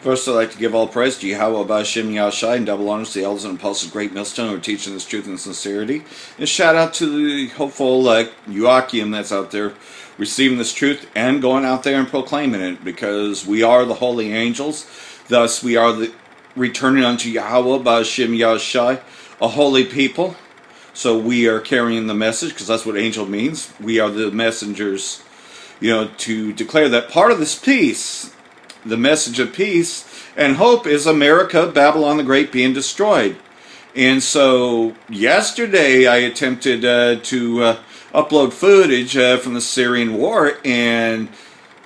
First, I'd like to give all praise to Yahweh Ba'Shem Yahshai and double honors to the elders and apostles of Great Millstone who are teaching this truth and sincerity. And shout out to the hopeful Joachim that's out there receiving this truth and going out there and proclaiming it, because we are the holy angels. Thus, we are the returning unto Yahweh Ba'Shem Yahshai, a holy people. So we are carrying the message, because that's what angel means. We are the messengers, to declare that part of this peace, the message of peace and hope, is America, Babylon the Great, being destroyed. And so yesterday I attempted to upload footage from the Syrian war, and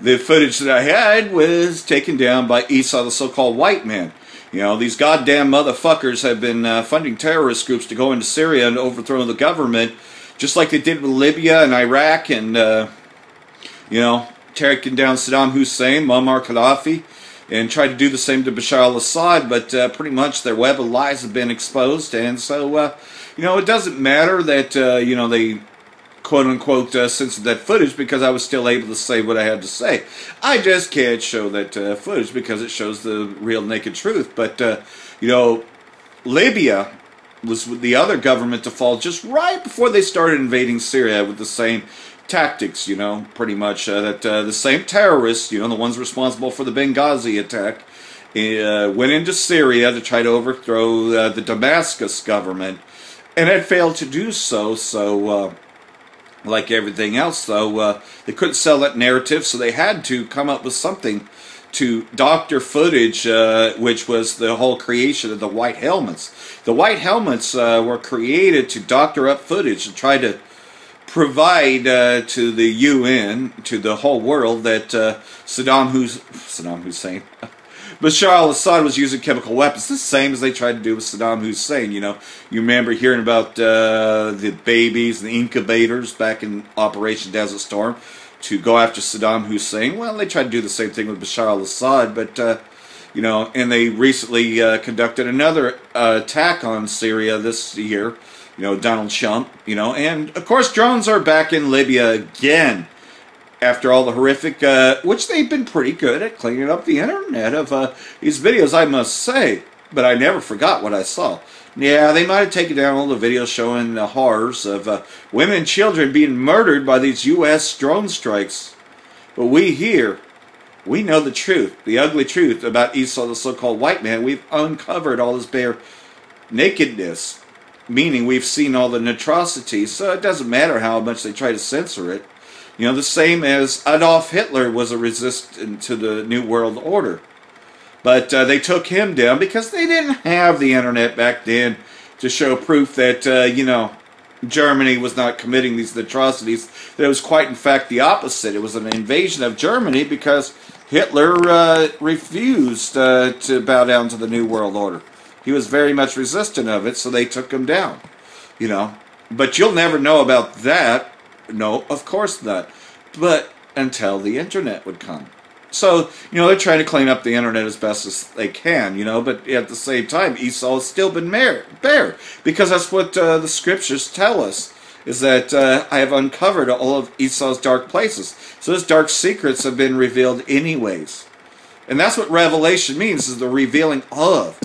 the footage that I had was taken down by Esau, the so-called white man. These goddamn motherfuckers have been funding terrorist groups to go into Syria and overthrow the government, just like they did with Libya and Iraq, and taking down Saddam Hussein, Muammar Gaddafi, and tried to do the same to Bashar al-Assad, but pretty much their web of lies have been exposed. And so, it doesn't matter that, they quote-unquote censored that footage, because I was still able to say what I had to say. I just can't show that footage because it shows the real naked truth. But, Libya was the other government to fall just right before they started invading Syria with the same tactics, pretty much that the same terrorists, the ones responsible for the Benghazi attack, went into Syria to try to overthrow the Damascus government, and had failed to do so. So, like everything else, though, they couldn't sell that narrative, so they had to come up with something to doctor footage, which was the whole creation of the white helmets. The white helmets were created to doctor up footage and try to provide to the UN, to the whole world, that Saddam Hussein, Bashar al-Assad was using chemical weapons, the same as they tried to do with Saddam Hussein. You remember hearing about the babies and the incubators back in Operation Desert Storm to go after Saddam Hussein. Well, they tried to do the same thing with Bashar al-Assad, but and they recently conducted another attack on Syria this year. Donald Trump, and of course drones are back in Libya again after all the horrific, which they've been pretty good at cleaning up the internet of these videos, I must say, but I never forgot what I saw. Yeah, they might have taken down all the videos showing the horrors of women and children being murdered by these U.S. drone strikes, but we here, we know the truth, the ugly truth about Esau, the so-called white man. We've uncovered all his bare nakedness, meaning we've seen all the atrocities, so it doesn't matter how much they try to censor it. The same as Adolf Hitler was a resistant to the New World Order. But they took him down because they didn't have the internet back then to show proof that, Germany was not committing these atrocities. That it was quite, in fact, the opposite. It was an invasion of Germany because Hitler refused to bow down to the New World Order. He was very much resistant of it, so they took him down, But you'll never know about that. No, of course not. But until the internet would come. So, they're trying to clean up the internet as best as they can, but at the same time, Esau has still been bare. Because that's what the scriptures tell us, is that I have uncovered all of Esau's dark places. So his dark secrets have been revealed anyways. And that's what Revelation means, is the revealing of.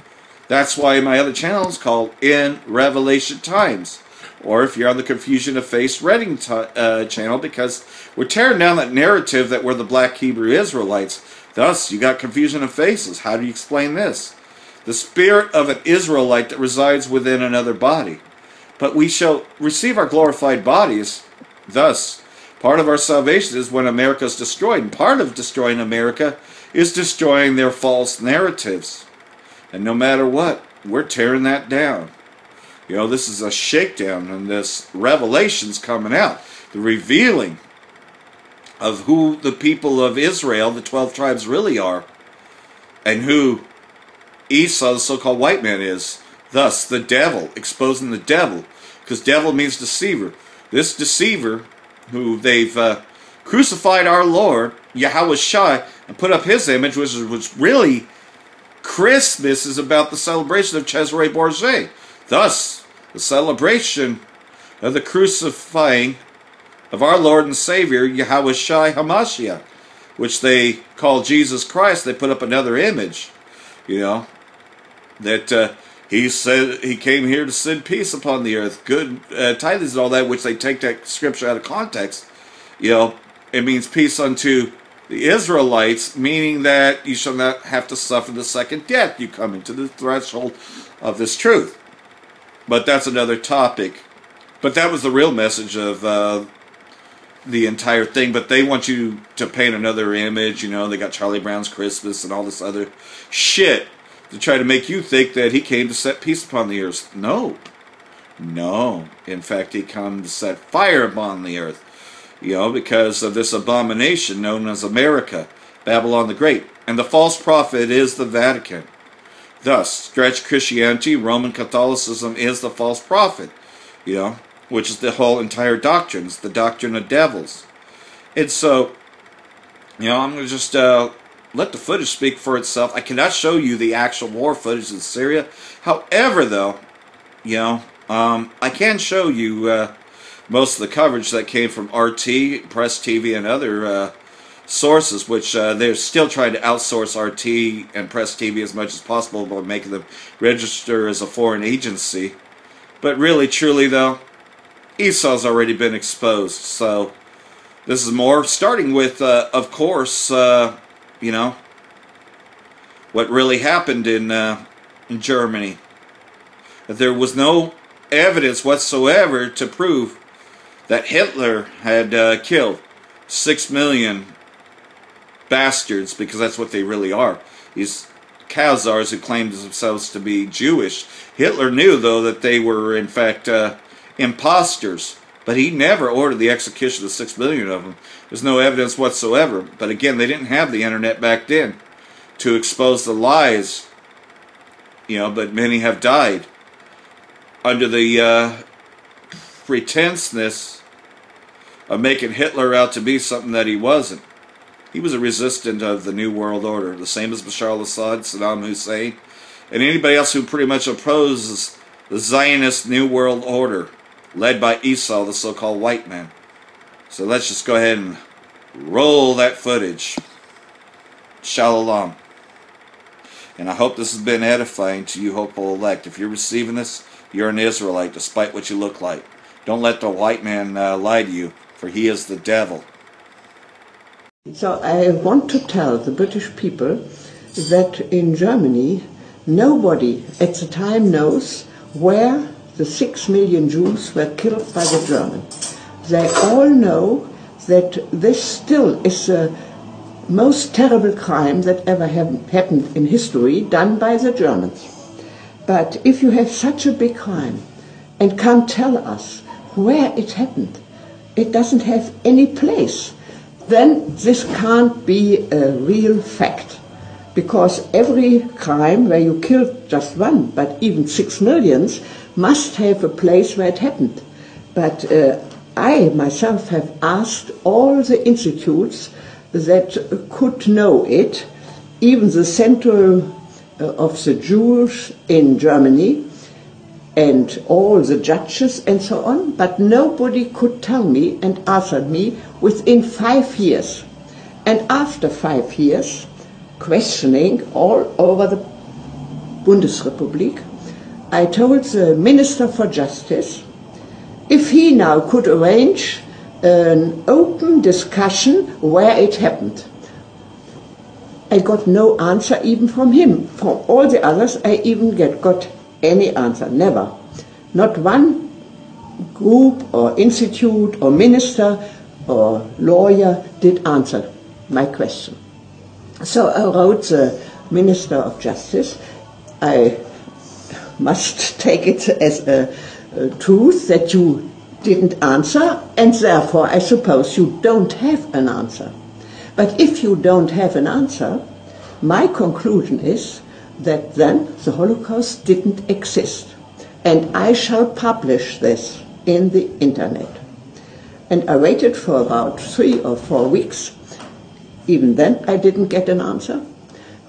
That's why my other channel is called In Revelation Times. Or if you're on the Confusion of Faith Reading channel, because we're tearing down that narrative that we're the black Hebrew Israelites. Thus, you got confusion of faces. How do you explain this? The spirit of an Israelite that resides within another body. But we shall receive our glorified bodies. Thus, part of our salvation is when America is destroyed. And part of destroying America is destroying their false narratives. And no matter what, we're tearing that down. This is a shakedown, and this revelation's coming out. The revealing of who the people of Israel, the 12 tribes, really are. And who Esau, the so-called white man, is. Thus, the devil, exposing the devil. Because devil means deceiver. This deceiver, who they've crucified our Lord, Yahweh Shai, and put up his image, which was really... Christmas is about the celebration of Cesare Borgia. Thus, the celebration of the crucifying of our Lord and Savior, Yahweh Shai HaMashiach, which they call Jesus Christ. They put up another image. you know, that he said he came here to send peace upon the earth, good tidings and all that, which they take that scripture out of context. You know, it means peace unto the Israelites, meaning that you shall not have to suffer the second death. You come into the threshold of this truth. But that's another topic. But that was the real message of the entire thing. But they want you to paint another image. You know, they got Charlie Brown's Christmas and all this other shit to try to make you think that he came to set peace upon the earth. No. No. In fact, he came to set fire upon the earth. You know, because of this abomination known as America, Babylon the Great. And the false prophet is the Vatican. Thus, stretched Christianity, Roman Catholicism is the false prophet, you know, which is the whole entire doctrine. It's the doctrine of devils. And so, you know, I'm going to just let the footage speak for itself. I cannot show you the actual war footage in Syria. However, though, you know, I can show you most of the coverage that came from RT, Press TV, and other sources, which they're still trying to outsource RT and Press TV as much as possible by making them register as a foreign agency. But really, truly, though, Esau's already been exposed. So this is more, starting with, of course, you know, what really happened in Germany. There was no evidence whatsoever to prove that Hitler had killed 6 million bastards, because that's what they really are. These Khazars who claim themselves to be Jewish. Hitler knew, though, that they were, in fact, imposters. But he never ordered the execution of 6 million of them. There's no evidence whatsoever. But again, they didn't have the internet back then to expose the lies. You know, but many have died under the pretenseness of making Hitler out to be something that he wasn't. He was a resistant of the New World Order, the same as Bashar al-Assad, Saddam Hussein, and anybody else who pretty much opposes the Zionist New World Order, led by Esau, the so-called white man. So let's just go ahead and roll that footage. Shalom. And I hope this has been edifying to you, hopeful elect. If you're receiving this, you're an Israelite, despite what you look like. Don't let the white man lie to you, for he is the devil. So I want to tell the British people that in Germany, nobody at the time knows where the 6 million Jews were killed by the Germans. They all know that this still is the most terrible crime that ever happened in history, done by the Germans. But if you have such a big crime and can't tell us where it happened, it doesn't have any place, then this can't be a real fact. Because every crime where you killed just one, but even 6 millions, must have a place where it happened. But I myself have asked all the institutes that could know it, even the Center of the Jews in Germany, and all the judges and so on, but nobody could tell me and answer me within 5 years. And after 5 years, questioning all over the Bundesrepublik, I told the Minister for Justice if he now could arrange an open discussion where it happened. I got no answer even from him. From all the others I even got any answer, never. Not one group or institute or minister or lawyer did answer my question. So I wrote the Minister of Justice. I must take it as a truth that you didn't answer, and therefore I suppose you don't have an answer. But if you don't have an answer, my conclusion is that then the Holocaust didn't exist. And I shall publish this in the internet. And I waited for about 3 or 4 weeks. Even then I didn't get an answer.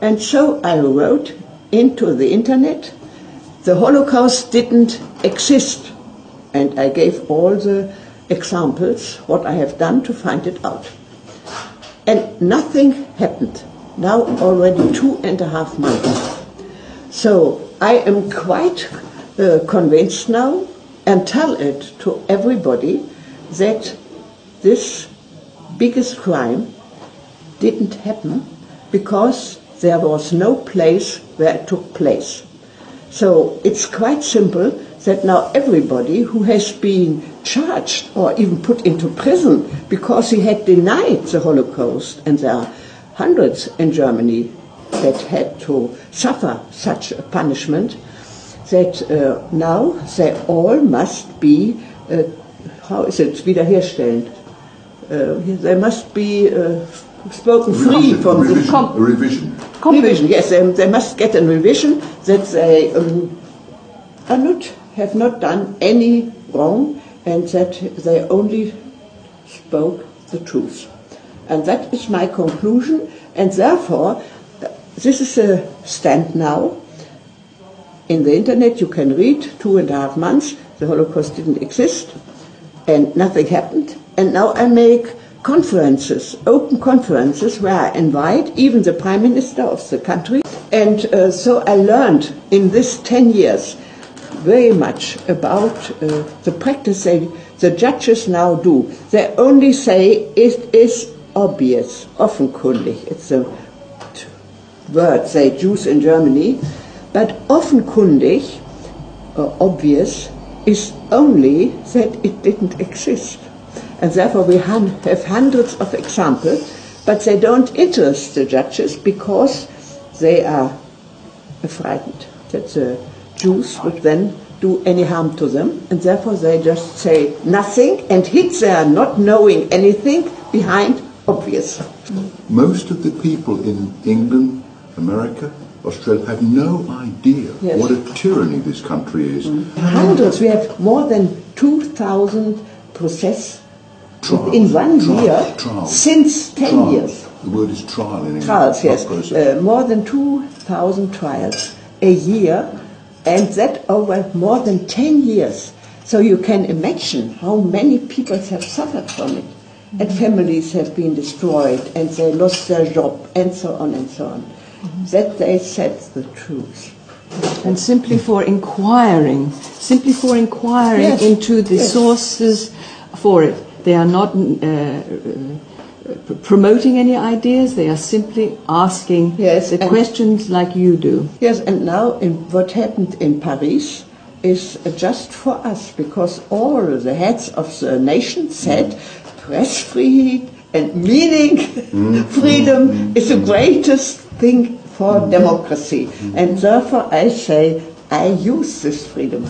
And so I wrote into the internet, the Holocaust didn't exist. And I gave all the examples, what I have done to find it out. And nothing happened. Now already 2.5 months. So I am quite convinced now, and tell it to everybody, that this biggest crime didn't happen because there was no place where it took place. So it's quite simple that now everybody who has been charged or even put into prison because he had denied the Holocaust, and there are hundreds in Germany that had to suffer such a punishment, that now they all must be, how is it, wiederherstellend? They must be spoken free from the revision. Revision, yes, they must get a revision that they have not done any wrong, and that they only spoke the truth. And that is my conclusion, and therefore this is a stand now. In the internet you can read 2.5 months, the Holocaust didn't exist, and nothing happened. And now I make conferences, open conferences, where I invite even the Prime Minister of the country. And so I learned in this 10 years very much about the practice the judges now do. They only say it is obvious, offenkundig. It's a word they use in Germany. But offenkundig, or obvious, is only that it didn't exist. And therefore we have hundreds of examples, but they don't interest the judges because they are frightened that the Jews would then do any harm to them, and therefore they just say nothing and hid their not knowing anything behind obvious. Most of the people in England, America, Australia have no idea what a tyranny this country is. Hundreds, we have more than 2,000 processes in 1 year since 10 years. The word is trial in English. Trials, yes. More than 2,000 trials a year, and that over more than 10 years. So you can imagine how many people have suffered from it. And families have been destroyed, and they lost their job, and so on and so on. That they said the truth. And simply for inquiring yes. into the sources for it. They are not promoting any ideas, they are simply asking the questions like you do. Yes, and now what happened in Paris is just for us, because all the heads of the nation said press freedom and meaning freedom is the greatest thing for democracy. And therefore I say I use this freedom.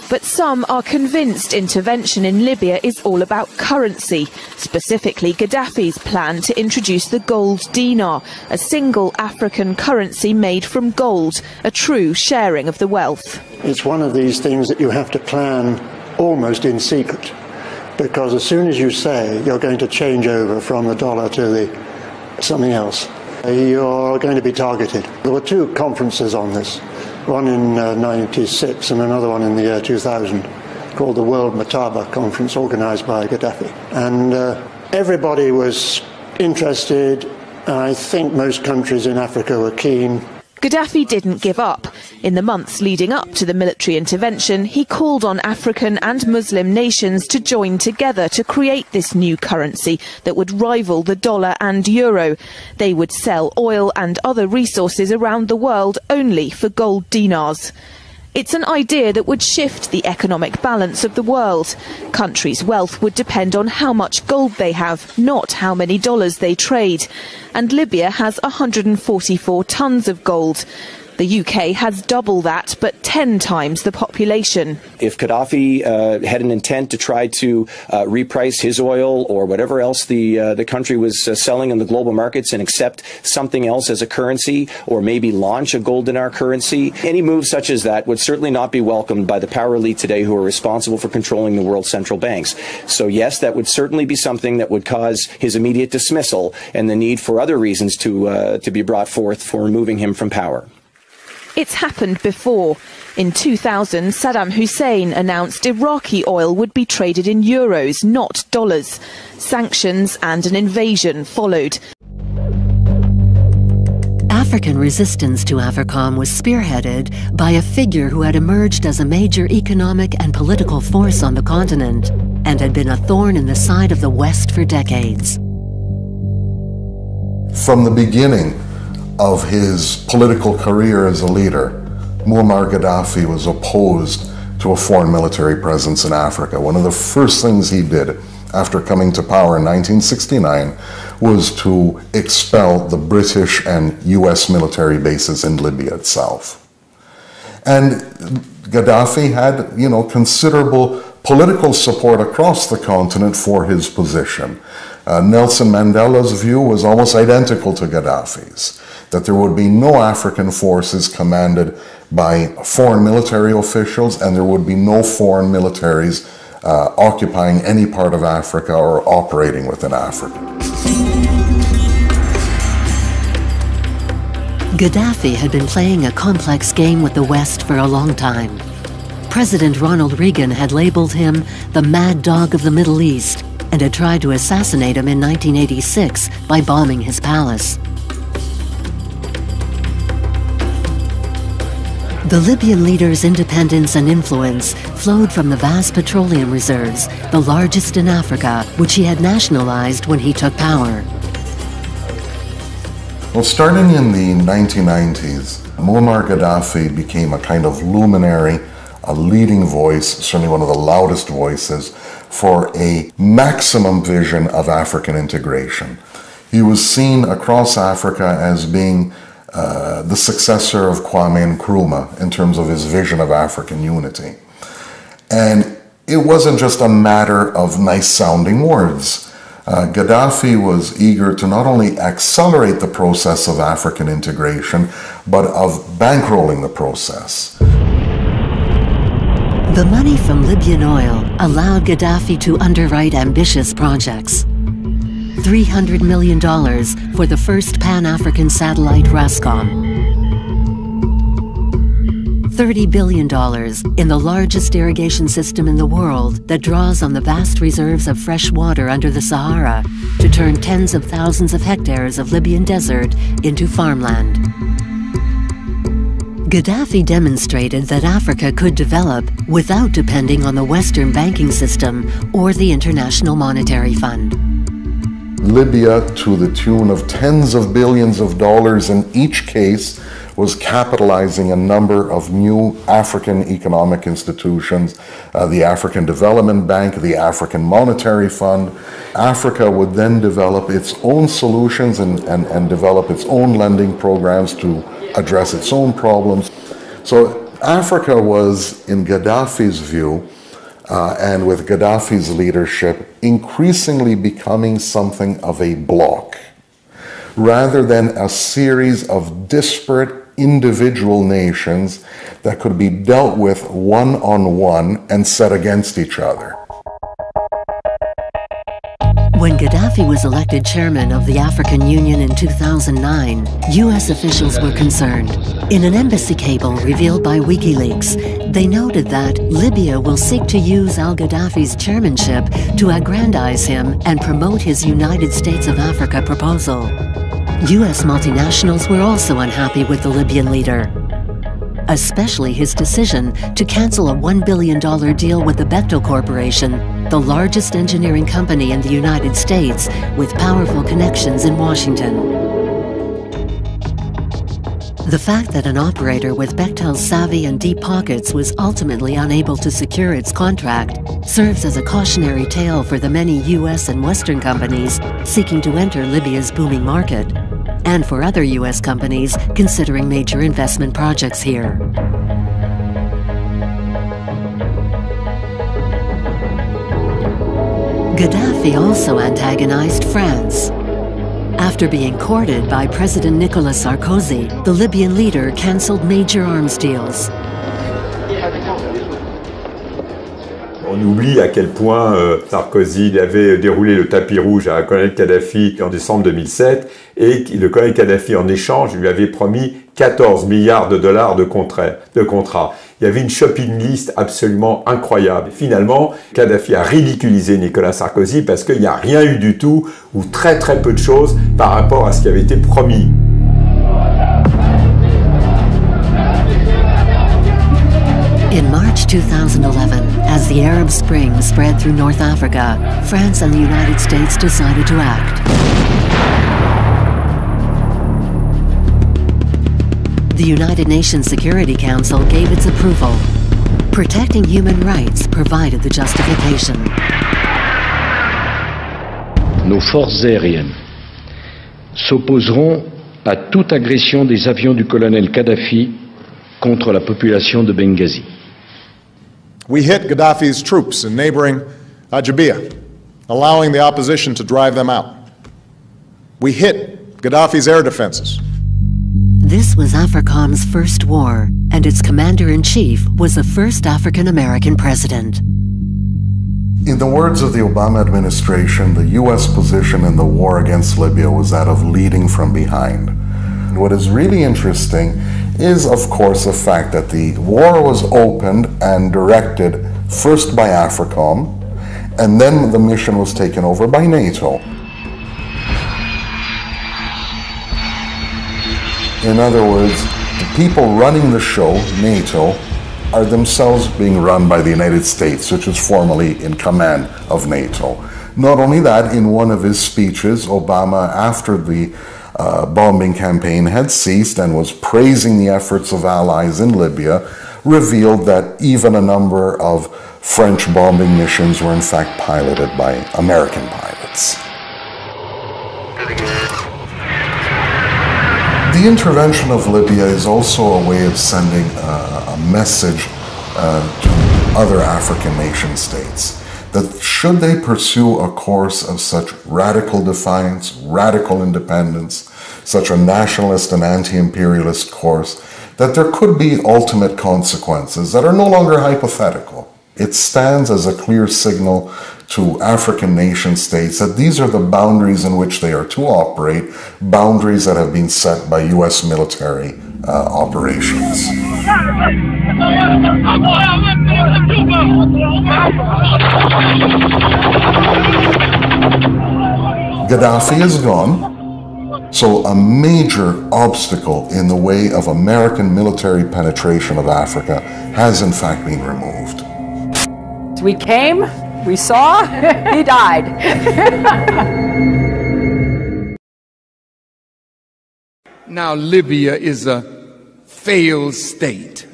But some are convinced intervention in Libya is all about currency, specifically Gaddafi's plan to introduce the gold dinar, a single African currency made from gold, a true sharing of the wealth. It's one of these things that you have to plan almost in secret, because as soon as you say you're going to change over from the dollar to something else, you're going to be targeted. There were 2 conferences on this. One in 96 and another one in the year 2000, called the World Mataba Conference, organised by Gaddafi. And everybody was interested. I think most countries in Africa were keen. Gaddafi didn't give up. In the months leading up to the military intervention, he called on African and Muslim nations to join together to create this new currency that would rival the dollar and euro. They would sell oil and other resources around the world only for gold dinars. It's an idea that would shift the economic balance of the world. Countries' wealth would depend on how much gold they have, not how many dollars they trade. And Libya has 144 tons of gold. The UK has double that, but 10 times the population. If Gaddafi had an intent to try to reprice his oil or whatever else the country was selling in the global markets and accept something else as a currency, or maybe launch a gold dinar currency, any move such as that would certainly not be welcomed by the power elite today who are responsible for controlling the world's central banks. So yes, that would certainly be something that would cause his immediate dismissal and the need for other reasons to be brought forth for removing him from power. It's happened before. In 2000, Saddam Hussein announced Iraqi oil would be traded in euros, not dollars. Sanctions and an invasion followed. African resistance to AFRICOM was spearheaded by a figure who had emerged as a major economic and political force on the continent and had been a thorn in the side of the West for decades. From the beginning of his political career as a leader, Muammar Gaddafi was opposed to a foreign military presence in Africa. One of the first things he did after coming to power in 1969 was to expel the British and US military bases in Libya itself. And Gaddafi had, considerable political support across the continent for his position. Nelson Mandela's view was almost identical to Gaddafi's, that there would be no African forces commanded by foreign military officials, and there would be no foreign militaries occupying any part of Africa or operating within Africa. Gaddafi had been playing a complex game with the West for a long time. President Ronald Reagan had labeled him the mad dog of the Middle East and had tried to assassinate him in 1986 by bombing his palace. The Libyan leader's independence and influence flowed from the vast petroleum reserves, the largest in Africa, which he had nationalized when he took power. Well, starting in the 1990s, Muammar Gaddafi became a kind of luminary, a leading voice, certainly one of the loudest voices, for a maximum vision of African integration. He was seen across Africa as being the successor of Kwame Nkrumah in terms of his vision of African unity. And it wasn't just a matter of nice-sounding words. Gaddafi was eager to not only accelerate the process of African integration, but of bankrolling the process. The money from Libyan oil allowed Gaddafi to underwrite ambitious projects. $300 million for the first Pan-African satellite Rascom. $30 billion in the largest irrigation system in the world that draws on the vast reserves of fresh water under the Sahara to turn tens of thousands of hectares of Libyan desert into farmland. Gaddafi demonstrated that Africa could develop without depending on the Western banking system or the International Monetary Fund. Libya, to the tune of tens of billions of dollars in each case, was capitalizing a number of new African economic institutions, the African Development Bank, the African Monetary Fund. Africa would then develop its own solutions and develop its own lending programs to address its own problems. So Africa was, in Gaddafi's view, and with Gaddafi's leadership, increasingly becoming something of a bloc, rather than a series of disparate individual nations that could be dealt with one-on-one and set against each other. When Gaddafi was elected chairman of the African Union in 2009, U.S. officials were concerned. In an embassy cable revealed by WikiLeaks, they noted that Libya will seek to use al-Gaddafi's chairmanship to aggrandize him and promote his United States of Africa proposal. U.S. multinationals were also unhappy with the Libyan leader, especially his decision to cancel a $1 billion deal with the Bechtel Corporation, the largest engineering company in the United States with powerful connections in Washington. The fact that an operator with Bechtel's savvy and deep pockets was ultimately unable to secure its contract serves as a cautionary tale for the many U.S. and Western companies seeking to enter Libya's booming market. and for other U.S. companies considering major investment projects here. Gaddafi also antagonized France. After being courted by President Nicolas Sarkozy, the Libyan leader cancelled major arms deals. On oublie à quel point Sarkozy avait déroulé le tapis rouge à colonel Kadhafi en décembre 2007 et le colonel Kadhafi, en échange, lui avait promis 14 milliards de dollars de contrats. Il y avait une shopping list absolument incroyable. Finalement, Kadhafi a ridiculisé Nicolas Sarkozy parce qu'il n'y a rien eu du tout ou très très peu de choses par rapport à ce qui avait été promis. In March 2011, as the Arab Spring spread through North Africa, France and the United States decided to act. The United Nations Security Council gave its approval. Protecting human rights provided the justification. Nos forces aériennes s'opposeront à toute agression des avions du colonel Kadhafi contre la population de Benghazi. We hit Gaddafi's troops in neighboring Ajabiyah, allowing the opposition to drive them out. We hit Gaddafi's air defenses. This was AFRICOM's first war, and its commander-in-chief was the first African-American president. In the words of the Obama administration, the U.S. position in the war against Libya was that of leading from behind. And what is really interesting is, of course, the fact that the war was opened and directed first by AFRICOM, and then the mission was taken over by NATO. In other words, the people running the show, NATO, are themselves being run by the United States, which is formally in command of NATO. Not only that, in one of his speeches, Obama, after the bombing campaign had ceased and was praising the efforts of allies in Libya, revealed that even a number of French bombing missions were in fact piloted by American pilots. The intervention of Libya is also a way of sending a message to other African nation states that should they pursue a course of such radical defiance, radical independence, such a nationalist and anti-imperialist course, that there could be ultimate consequences that are no longer hypothetical. It stands as a clear signal to African nation states that these are the boundaries in which they are to operate, boundaries that have been set by U.S. military operations. Gaddafi is gone, so a major obstacle in the way of American military penetration of Africa has in fact been removed. We came, we saw, he died. Now Libya is a failed state.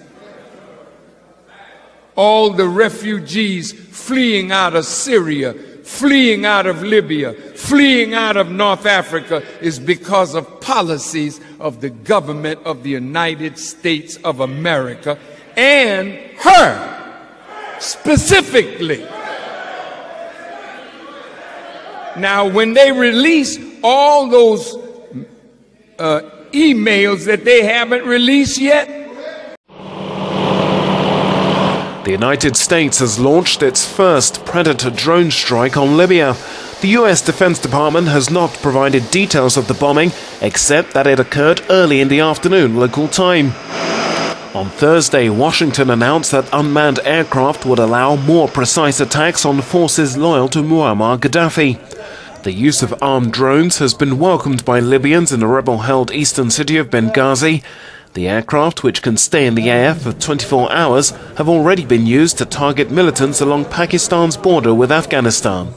All the refugees fleeing out of Syria, fleeing out of Libya, fleeing out of North Africa is because of policies of the government of the United States of America and her specifically. Now, when they release all those emails that they haven't released yet, the United States has launched its first Predator drone strike on Libya. The US Defense Department has not provided details of the bombing, except that it occurred early in the afternoon local time. On Thursday, Washington announced that unmanned aircraft would allow more precise attacks on forces loyal to Muammar Gaddafi. The use of armed drones has been welcomed by Libyans in the rebel-held eastern city of Benghazi. The aircraft, which can stay in the air for 24 hours, have already been used to target militants along Pakistan's border with Afghanistan.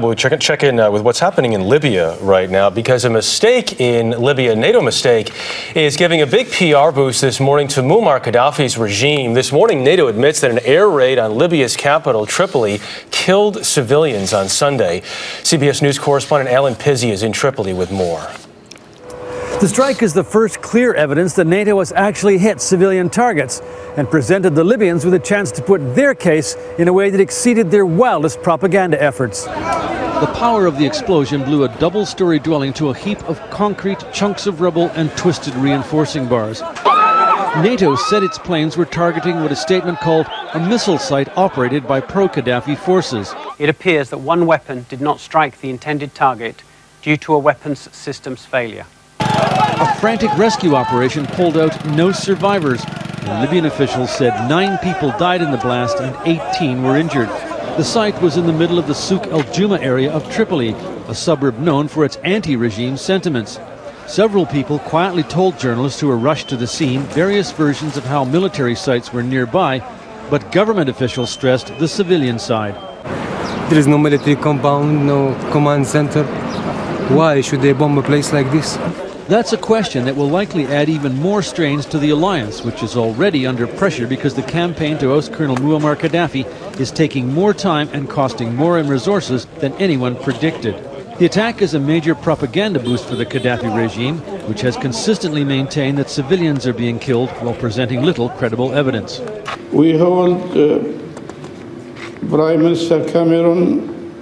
We'll check in with what's happening in Libya right now, because a mistake in Libya, a NATO mistake, is giving a big PR boost this morning to Muammar Gaddafi's regime. This morning, NATO admits that an air raid on Libya's capital, Tripoli, killed civilians on Sunday. CBS News correspondent Alan Pizzi is in Tripoli with more. The strike is the first clear evidence that NATO has actually hit civilian targets and presented the Libyans with a chance to put their case in a way that exceeded their wildest propaganda efforts. The power of the explosion blew a double-story dwelling to a heap of concrete, chunks of rubble and twisted reinforcing bars. NATO said its planes were targeting what a statement called a missile site operated by pro-Gaddafi forces. It appears that one weapon did not strike the intended target due to a weapons systems failure. A frantic rescue operation pulled out no survivors. And Libyan officials said 9 people died in the blast and 18 were injured. The site was in the middle of the Souk El Juma area of Tripoli, a suburb known for its anti-regime sentiments. Several people quietly told journalists who were rushed to the scene various versions of how military sites were nearby, but government officials stressed the civilian side. There is no military compound, no command center. Why should they bomb a place like this? That's a question that will likely add even more strains to the alliance, which is already under pressure because the campaign to oust Colonel Muammar Gaddafi is taking more time and costing more in resources than anyone predicted. The attack is a major propaganda boost for the Gaddafi regime, which has consistently maintained that civilians are being killed while presenting little credible evidence. We hold Prime Minister Cameron,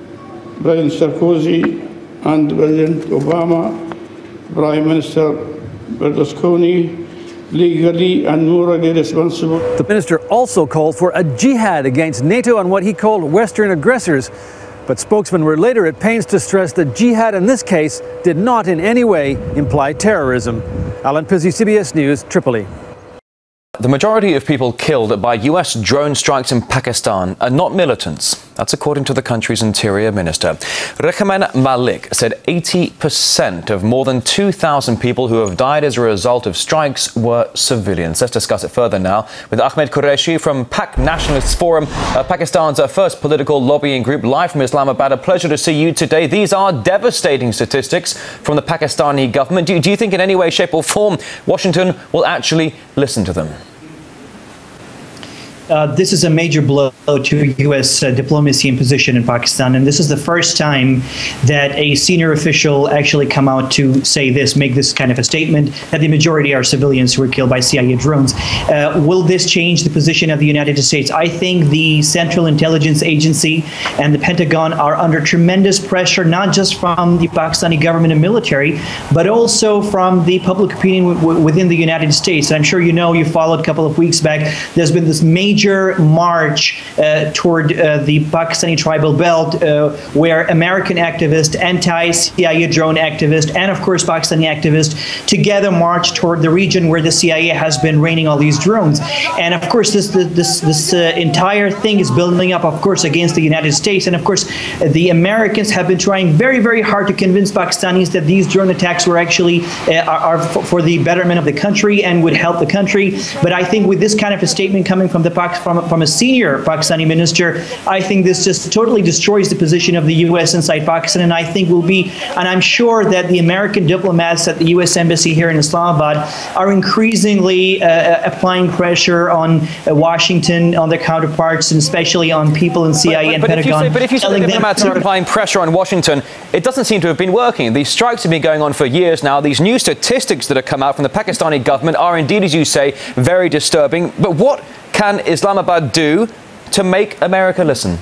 President Sarkozy, and President Obama, Prime Minister Berlusconi, legally and morally responsible. The minister also called for a jihad against NATO and what he called Western aggressors. But spokesmen were later at pains to stress that jihad in this case did not in any way imply terrorism. Alan Pizzi, CBS News, Tripoli. The majority of people killed by US drone strikes in Pakistan are not militants. That's according to the country's interior minister. Rehman Malik said 80% of more than 2,000 people who have died as a result of strikes were civilians. Let's discuss it further now with Ahmed Qureshi from Pak Nationalists Forum, Pakistan's first political lobbying group, live from Islamabad. A pleasure to see you today. These are devastating statistics from the Pakistani government. Do you think in any way, shape or form Washington will actually listen to them? This is a major blow to U.S. Diplomacy and position in Pakistan, and this is the first time that a senior official actually come out to say this, make this kind of a statement, that the majority are civilians who were killed by CIA drones. Will this change the position of the United States? I think the Central Intelligence Agency and the Pentagon are under tremendous pressure, not just from the Pakistani government and military, but also from the public opinion within the United States. And I'm sure you know, you followed a couple of weeks back, there's been this major march toward the Pakistani tribal belt where American activists, anti-CIA drone activists, and of course Pakistani activists together march toward the region where the CIA has been raining all these drones. And of course this entire thing is building up, of course, against the United States. And of course the Americans have been trying very, very hard to convince Pakistanis that these drone attacks were actually are for the betterment of the country and would help the country. But I think with this kind of a statement coming from the from a senior Pakistani minister, I think this just totally destroys the position of the U.S. inside Pakistan, and I think will be, and I'm sure that the American diplomats at the U.S. Embassy here in Islamabad are increasingly applying pressure on Washington, on their counterparts, and especially on people in CIA and Pentagon. But if you say the diplomats are applying pressure on Washington, it doesn't seem to have been working. These strikes have been going on for years now. These new statistics that have come out from the Pakistani government are indeed, as you say, very disturbing. But what can Islamabad do to make America listen?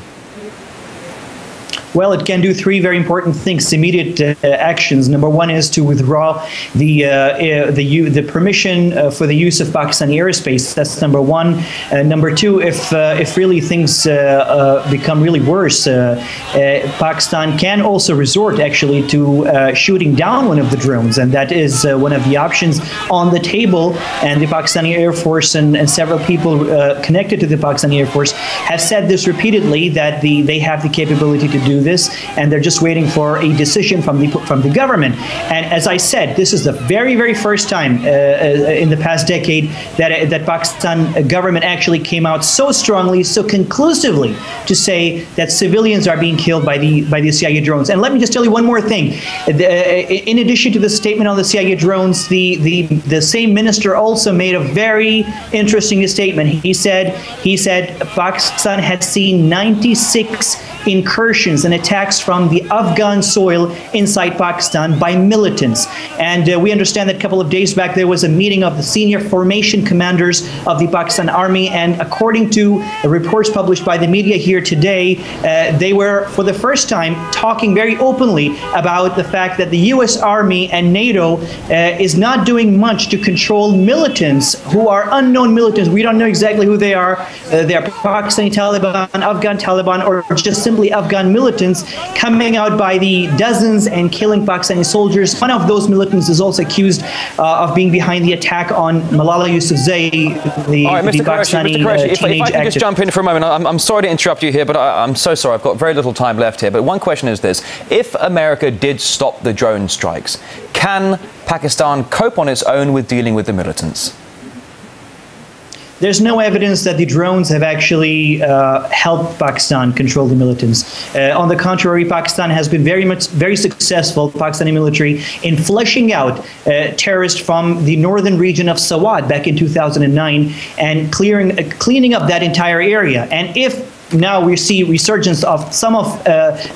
Well, it can do three very important things, immediate actions. Number one is to withdraw the permission for the use of Pakistani airspace. That's number one. Number two, if really things become really worse, Pakistan can also resort actually to shooting down one of the drones, and that is one of the options on the table. And the Pakistani Air Force and several people connected to the Pakistani Air Force have said this repeatedly, that they have the capability to do this, and they're just waiting for a decision from the government. And as I said, this is the very, very first time in the past decade that Pakistan government actually came out so strongly, so conclusively to say that civilians are being killed by the CIA drones. And let me just tell you one more thing. In addition to the statement on the CIA drones, the same minister also made a very interesting statement. He said Pakistan had seen 96 incursions and attacks from the Afghan soil inside Pakistan by militants. And we understand that a couple of days back there was a meeting of the senior formation commanders of the Pakistan Army, and according to reports published by the media here today, they were for the first time talking very openly about the fact that the US Army and NATO is not doing much to control militants who are unknown militants. We don't know exactly who they are. They are Pakistani Taliban, Afghan Taliban, or just simply Afghan militants coming out by the dozens and killing Pakistani soldiers. One of those militants is also accused of being behind the attack on Malala Yousafzai, the Pakistani teenage if I can just activist. jump in for a moment. I'm sorry to interrupt you here, but I'm so sorry. I've got very little time left here. But one question is this. If America did stop the drone strikes, can Pakistan cope on its own with dealing with the militants? There's no evidence that the drones have actually helped Pakistan control the militants. On the contrary, Pakistan has been very successful, Pakistani military, in flushing out terrorists from the northern region of Swat back in 2009 and cleaning up that entire area. And if now we see resurgence of some of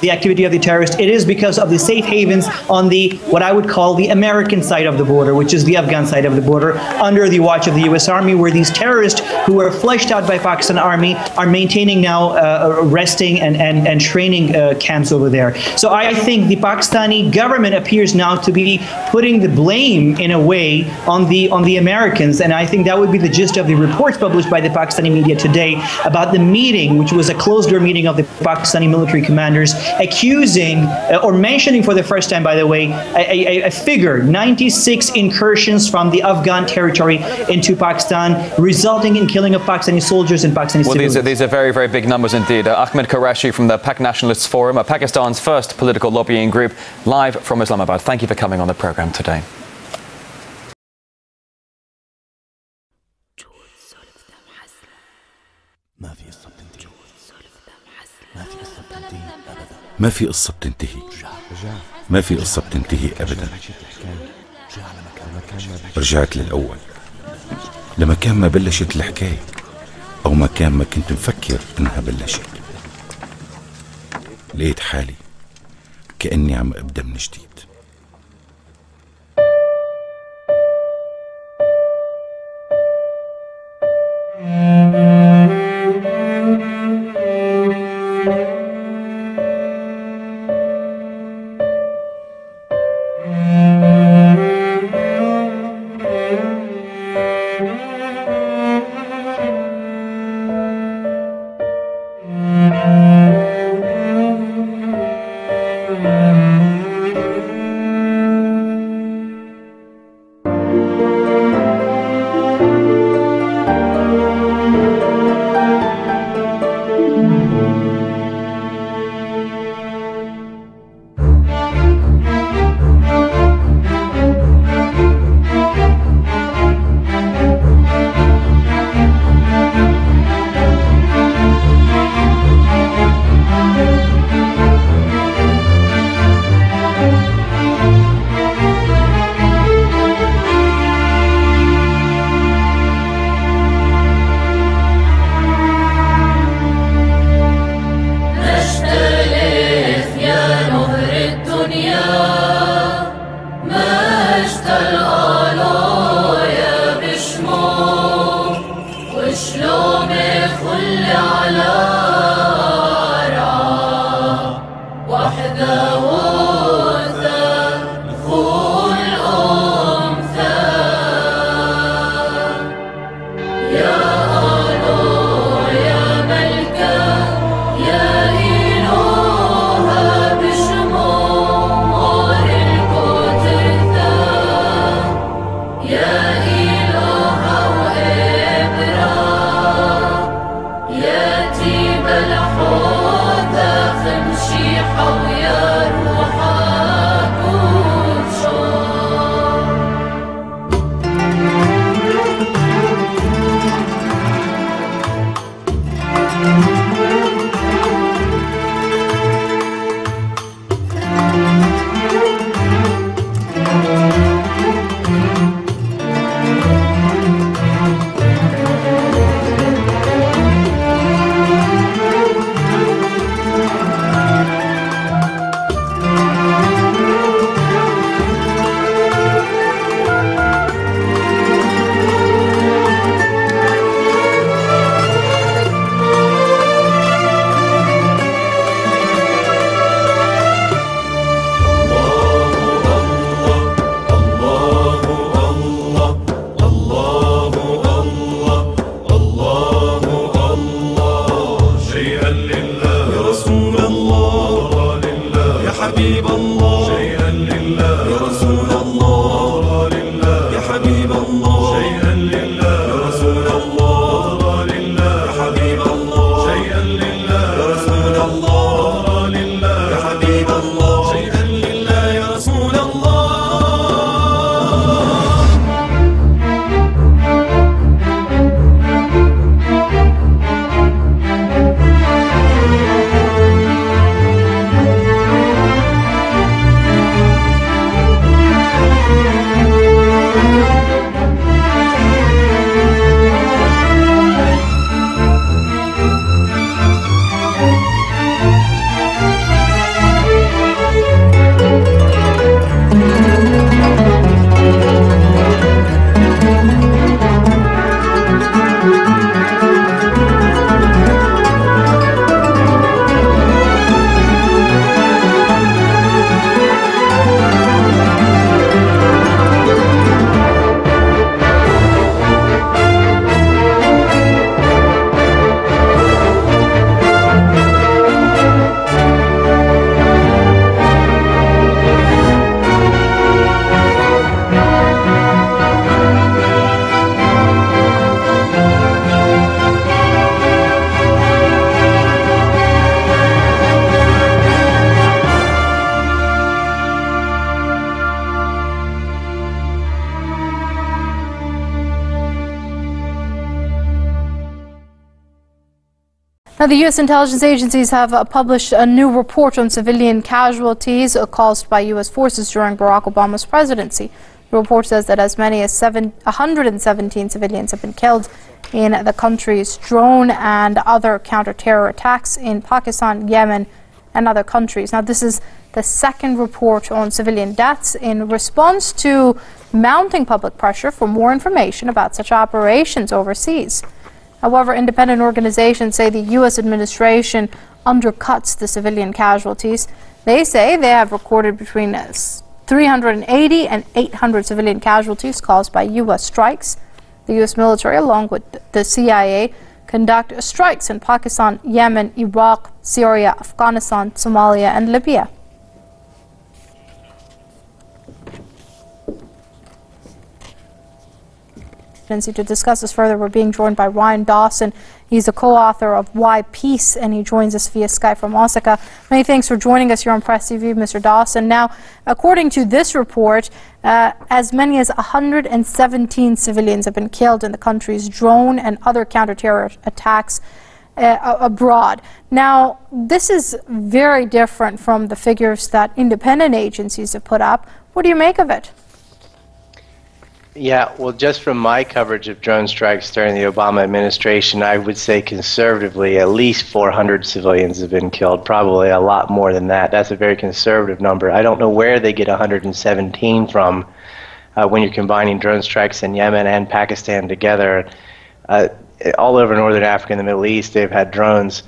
the activity of the terrorists, it is because of the safe havens on the, what I would call the American side of the border, which is the Afghan side of the border, under the watch of the US Army, where these terrorists who were flushed out by Pakistan Army are maintaining now resting and training camps over there. So I think the Pakistani government appears now to be putting the blame in a way on the Americans, and I think that would be the gist of the reports published by the Pakistani media today about the meeting, which was a closed-door meeting of the Pakistani military commanders, accusing or mentioning for the first time, by the way, a figure, 96 incursions from the Afghan territory into Pakistan, resulting in killing of Pakistani soldiers and Pakistani civilians. Well, these are very, very big numbers indeed. Ahmed Qureshi from the Pak Nationalists Forum, Pakistan's first political lobbying group, live from Islamabad. Thank you for coming on the programme today. ما في قصة بتنتهي ما في قصة بتنتهي أبدا. رجعت للأول لمكان ما بلشت الحكاية أو مكان ما كنت مفكر إنها بلشت. لقيت حالي كأني عم أبدأ من جديد. Now, the U.S. intelligence agencies have published a new report on civilian casualties caused by U.S. forces during Barack Obama's presidency. The report says that as many as 117 civilians have been killed in the country's drone and other counter-terror attacks in Pakistan, Yemen, and other countries. Now, this is the second report on civilian deaths in response to mounting public pressure for more information about such operations overseas. However, independent organizations say the U.S. administration undercuts the civilian casualties. They say they have recorded between 380 and 800 civilian casualties caused by U.S. strikes. The U.S. military, along with the CIA, conduct strikes in Pakistan, Yemen, Iraq, Syria, Afghanistan, Somalia, and Libya. To discuss this further, we're being joined by Ryan Dawson. He's a co-author of Why Peace, and he joins us via Skype from Osaka. Many thanks for joining us here on Press TV, Mr. Dawson. Now, according to this report, as many as 117 civilians have been killed in the country's drone and other counter-terror attacks abroad. Now, this is very different from the figures that independent agencies have put up. What do you make of it? Yeah, well, just from my coverage of drone strikes during the Obama administration, I would say conservatively at least 400 civilians have been killed, probably a lot more than that. That's a very conservative number. I don't know where they get 117 from when you're combining drone strikes in Yemen and Pakistan together. All over Northern Africa and the Middle East, they've had drones.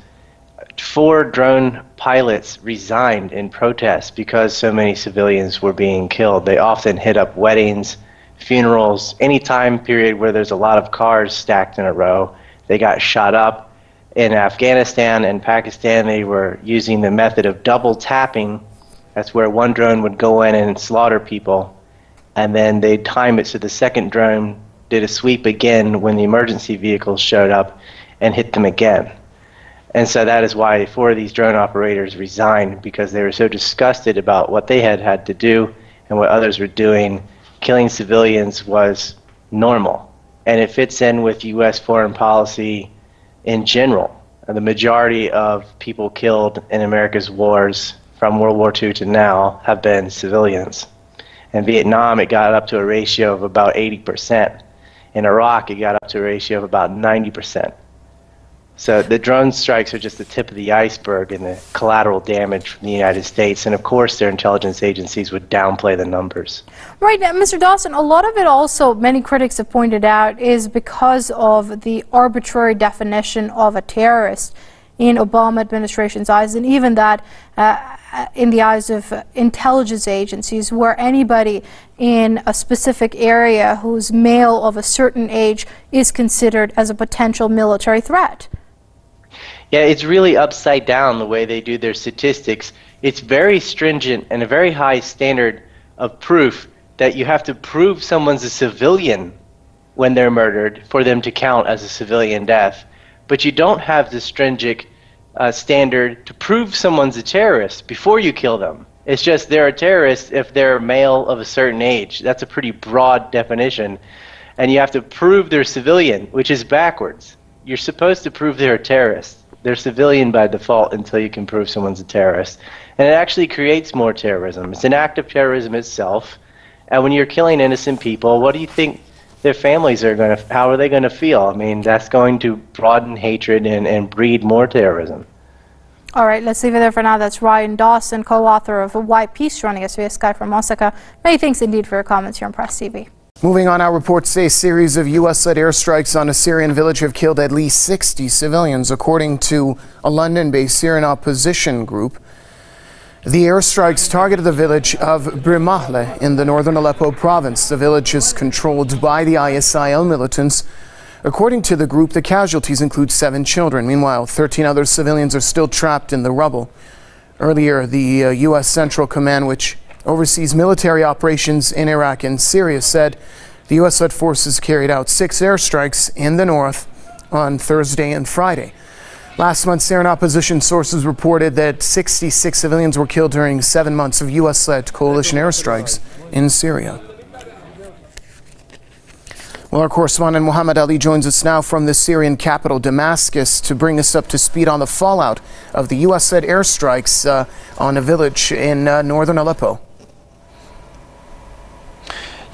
4 drone pilots resigned in protest because so many civilians were being killed. They often hit up weddings, funerals, any time period where there's a lot of cars stacked in a row. They got shot up. In Afghanistan and Pakistan, they were using the method of double tapping. That's where one drone would go in and slaughter people, and then they'd time it so the second drone did a sweep again when the emergency vehicles showed up and hit them again. And so that is why 4 of these drone operators resigned, because they were so disgusted about what they had to do and what others were doing. Killing civilians was normal, and it fits in with U.S. foreign policy in general. The majority of people killed in America's wars from World War II to now have been civilians. In Vietnam, it got up to a ratio of about 80%. In Iraq, it got up to a ratio of about 90%. So the drone strikes are just the tip of the iceberg in the collateral damage from the United States. And of course, their intelligence agencies would downplay the numbers. Right now, Mr. Dawson, a lot of it also, many critics have pointed out, is because of the arbitrary definition of a terrorist in Obama administration's eyes, and even that in the eyes of intelligence agencies, where anybody in a specific area who's male of a certain age is considered as a potential military threat. Yeah, it's really upside down the way they do their statistics. It's very stringent and a very high standard of proof that you have to prove someone's a civilian when they're murdered for them to count as a civilian death. But you don't have the stringent standard to prove someone's a terrorist before you kill them. It's just they're a terrorist if they're male of a certain age. That's a pretty broad definition. And you have to prove they're civilian, which is backwards. You're supposed to prove they're a terrorist. They're civilian by default until you can prove someone's a terrorist. And it actually creates more terrorism. It's an act of terrorism itself. And when you're killing innocent people, what do you think their families are going to, how are they going to feel? I mean, that's going to broaden hatred and breed more terrorism. All right, let's leave it there for now. That's Ryan Dawson, co-author of Why Peace, joining us via Skype from Osaka. Many thanks indeed for your comments here on Press TV. Moving on, our reports say a series of U.S.-led airstrikes on a Syrian village have killed at least 60 civilians, according to a London-based Syrian opposition group. The airstrikes targeted the village of Brimahle in the northern Aleppo province. The village is controlled by the ISIL militants. According to the group, the casualties include 7 children. Meanwhile, 13 other civilians are still trapped in the rubble. Earlier, the U.S. Central Command, which oversees military operations in Iraq and Syria, said the U.S.-led forces carried out 6 airstrikes in the north on Thursday and Friday. Last month, Syrian opposition sources reported that 66 civilians were killed during 7 months of U.S.-led coalition airstrikes in Syria. Well, our correspondent Muhammad Ali joins us now from the Syrian capital, Damascus, to bring us up to speed on the fallout of the U.S.-led airstrikes on a village in northern Aleppo.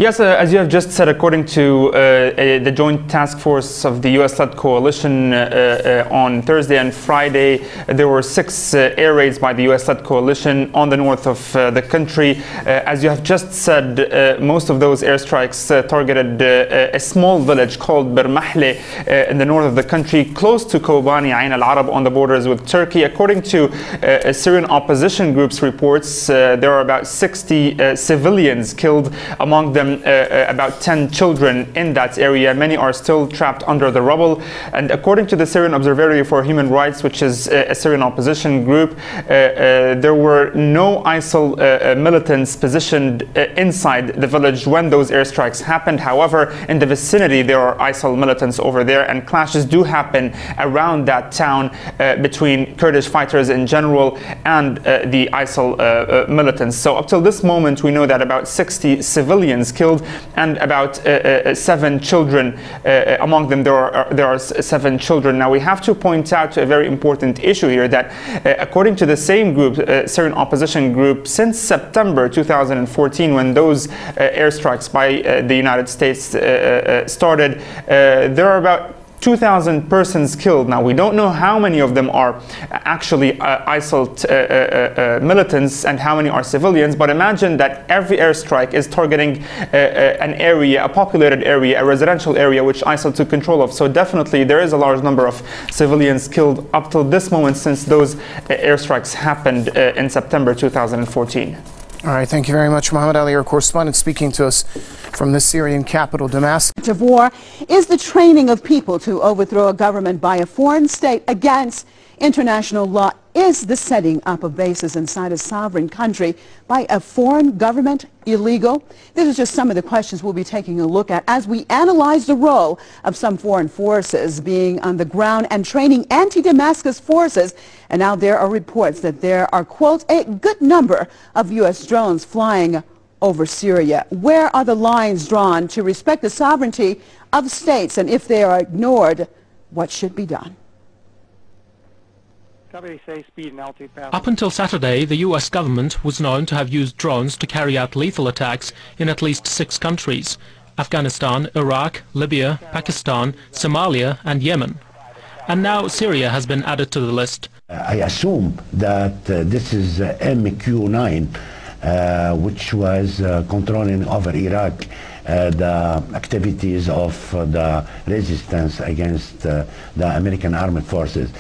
Yes, as you have just said, according to the Joint Task Force of the U.S.-led coalition on Thursday and Friday, there were 6 air raids by the U.S.-led coalition on the north of the country. As you have just said, most of those airstrikes targeted a small village called Bermahle in the north of the country, close to Kobani, Ain al-Arab, on the borders with Turkey. According to Syrian opposition groups' reports, there are about 60 civilians killed, among them about 10 children in that area. Many are still trapped under the rubble. And according to the Syrian Observatory for Human Rights, which is a Syrian opposition group, there were no ISIL militants positioned inside the village when those airstrikes happened. However, in the vicinity, there are ISIL militants over there, and clashes do happen around that town between Kurdish fighters in general and the ISIL militants. So up till this moment, we know that about 60 civilians killed and about 7 children. Among them, there are 7 children. Now, we have to point out a very important issue here, that according to the same group, Syrian opposition group, since September 2014, when those airstrikes by the United States started, there are about 2,000 persons killed. Now, we don't know how many of them are actually ISIL militants and how many are civilians, but imagine that every airstrike is targeting an area, a populated area, a residential area, which ISIL took control of. So definitely there is a large number of civilians killed up till this moment, since those airstrikes happened in September 2014. All right, thank you very much, Muhammad Ali, our correspondent, speaking to us from the Syrian capital, Damascus. Of war is the training of people to overthrow a government by a foreign state against international law. Is the setting up of bases inside a sovereign country by a foreign government illegal? These are just some of the questions we'll be taking a look at as we analyze the role of some foreign forces being on the ground and training anti-Damascus forces. And now there are reports that there are, quote, a good number of U.S. drones flying over Syria. Where are the lines drawn to respect the sovereignty of states? And if they are ignored, what should be done? Up until Saturday, the U.S. government was known to have used drones to carry out lethal attacks in at least 6 countries: Afghanistan, Iraq, Libya, Pakistan, Somalia and Yemen. And now Syria has been added to the list. I assume that this is MQ-9, which was controlling over Iraq the activities of the resistance against the American armed forces.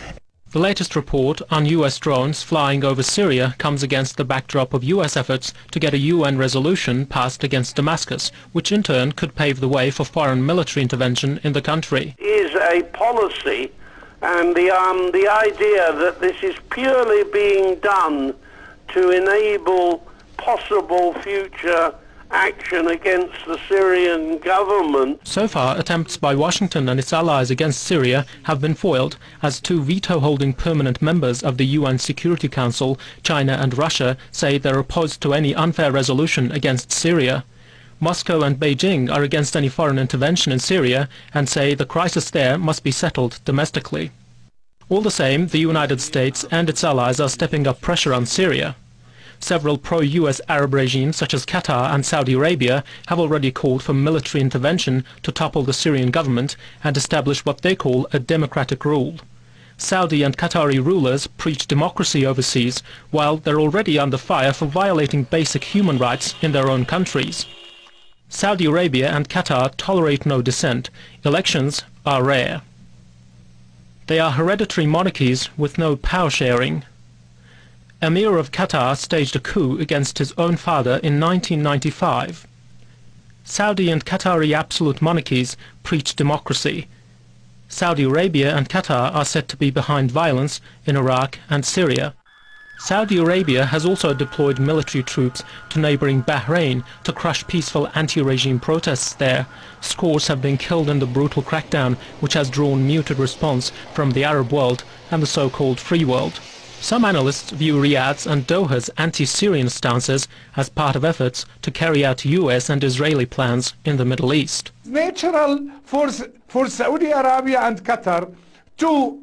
The latest report on U.S. drones flying over Syria comes against the backdrop of U.S. efforts to get a UN resolution passed against Damascus, which in turn could pave the way for foreign military intervention in the country. Is a policy, and the idea that this is purely being done to enable possible future action against the Syrian government. So far, attempts by Washington and its allies against Syria have been foiled, as 2 veto-holding permanent members of the UN Security Council, China and Russia, say they're opposed to any unfair resolution against Syria. Moscow and Beijing are against any foreign intervention in Syria and say the crisis there must be settled domestically. All the same, the United States and its allies are stepping up pressure on Syria. Several pro-US Arab regimes such as Qatar and Saudi Arabia have already called for military intervention to topple the Syrian government and establish what they call a democratic rule. Saudi and Qatari rulers preach democracy overseas, while they're already under fire for violating basic human rights in their own countries. Saudi Arabia and Qatar tolerate no dissent. Elections are rare. They are hereditary monarchies with no power sharing. Emir of Qatar staged a coup against his own father in 1995. Saudi and Qatari absolute monarchies preach democracy. Saudi Arabia and Qatar are said to be behind violence in Iraq and Syria. Saudi Arabia has also deployed military troops to neighboring Bahrain to crush peaceful anti-regime protests there. Scores have been killed in the brutal crackdown, which has drawn muted response from the Arab world and the so-called free world. Some analysts view Riyadh's and Doha's anti-Syrian stances as part of efforts to carry out US and Israeli plans in the Middle East. Natural for Saudi Arabia and Qatar to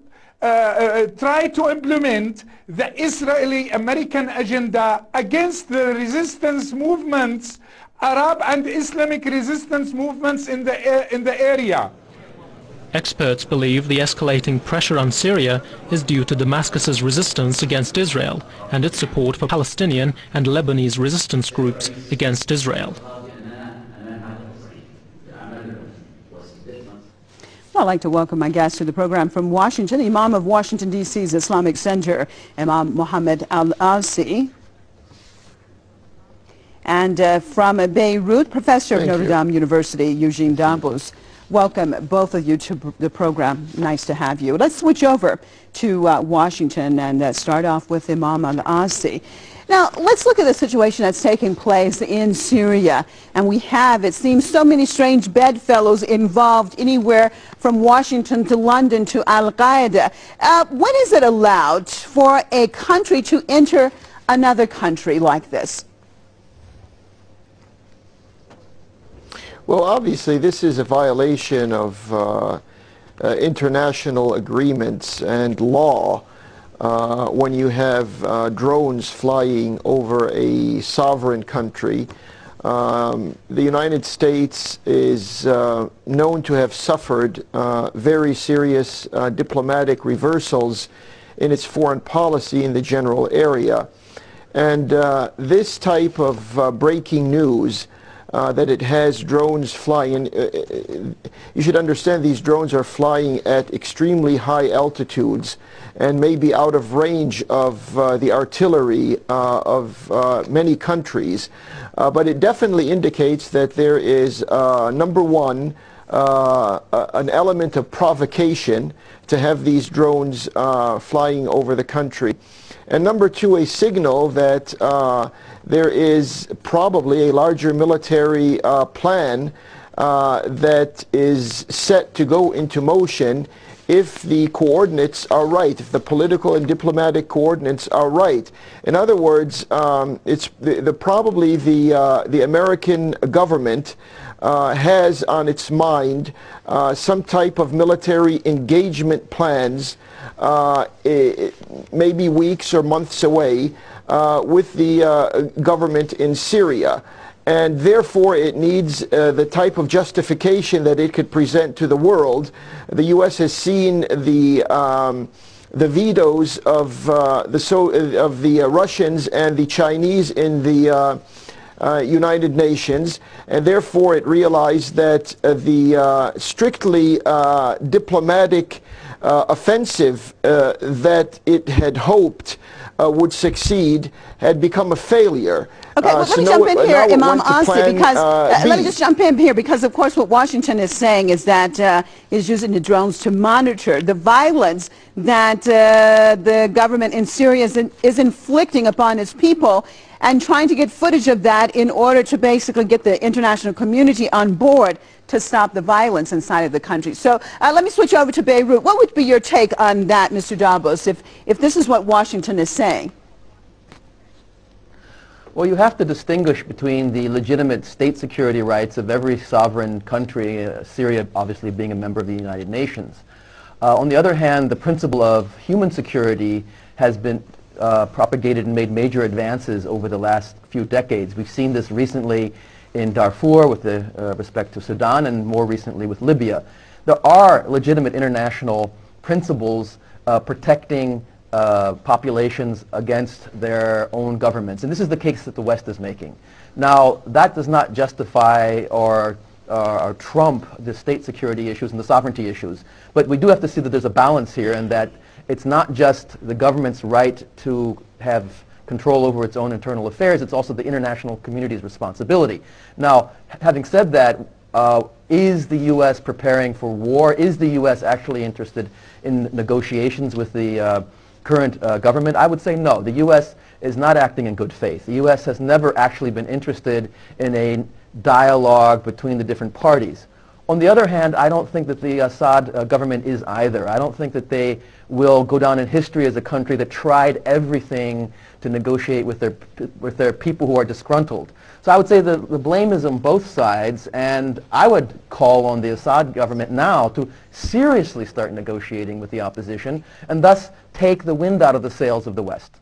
try to implement the Israeli-American agenda against the resistance movements, Arab and Islamic resistance movements in the area. Experts believe the escalating pressure on Syria is due to Damascus's resistance against Israel and its support for Palestinian and Lebanese resistance groups against Israel. I'd like to welcome my guest to the program from Washington, Imam of Washington, D.C.'s Islamic Center, Imam Mohammed Al-Asi. And from Beirut, Professor of Notre Dame University, Eugene Dambos. Welcome, both of you, to the program. Nice to have you. Let's switch over to Washington and start off with Imam Al-Asi. Now, let's look at the situation that's taking place in Syria. And we have, it seems, so many strange bedfellows involved, anywhere from Washington to London to Al-Qaeda. When is it allowed for a country to enter another country like this? Well, obviously, this is a violation of international agreements and law. When you have drones flying over a sovereign country. The United States is known to have suffered very serious diplomatic reversals in its foreign policy in the general area. And this type of breaking news that it has drones flying. You should understand these drones are flying at extremely high altitudes and may be out of range of the artillery of many countries. But it definitely indicates that there is, number one, an element of provocation to have these drones flying over the country. And number two, a signal that there is probably a larger military plan that is set to go into motion if the coordinates are right, if the political and diplomatic coordinates are right. In other words, it's probably the American government has on its mind some type of military engagement plans, maybe weeks or months away, with the government in Syria. And therefore it needs the type of justification that it could present to the world. The U.S. has seen the vetoes of the Russians and the Chinese in the United Nations, and therefore it realized that the strictly diplomatic offensive that it had hoped would succeed had become a failure. Okay, well, let me jump in here, Imam Asi, because let me just jump in here, because of course what Washington is saying is that is using the drones to monitor the violence that the government in Syria is inflicting upon its people, and trying to get footage of that in order to basically get the international community on board to stop the violence inside of the country. So let me switch over to Beirut. What would be your take on that, Mr. Dambos, if this is what Washington is saying? Well, you have to distinguish between the legitimate state security rights of every sovereign country, Syria obviously being a member of the United Nations. On the other hand, the principle of human security has been propagated and made major advances over the last few decades. We've seen this recently in Darfur with respect to Sudan, and more recently with Libya. There are legitimate international principles protecting populations against their own governments. And this is the case that the West is making. Now, that does not justify or trump the state security issues and the sovereignty issues. But we do have to see that there's a balance here, and that it's not just the government's right to have control over its own internal affairs, it's also the international community's responsibility. Now, having said that, is the U.S. preparing for war? Is the U.S. actually interested in negotiations with the current government? I would say no. The U.S. is not acting in good faith. The U.S. has never actually been interested in a dialogue between the different parties. On the other hand, I don't think that the Assad government is either. I don't think that they will go down in history as a country that tried everything to negotiate with their people who are disgruntled. So I would say the blame is on both sides, and I would call on the Assad government now to seriously start negotiating with the opposition and thus take the wind out of the sails of the West.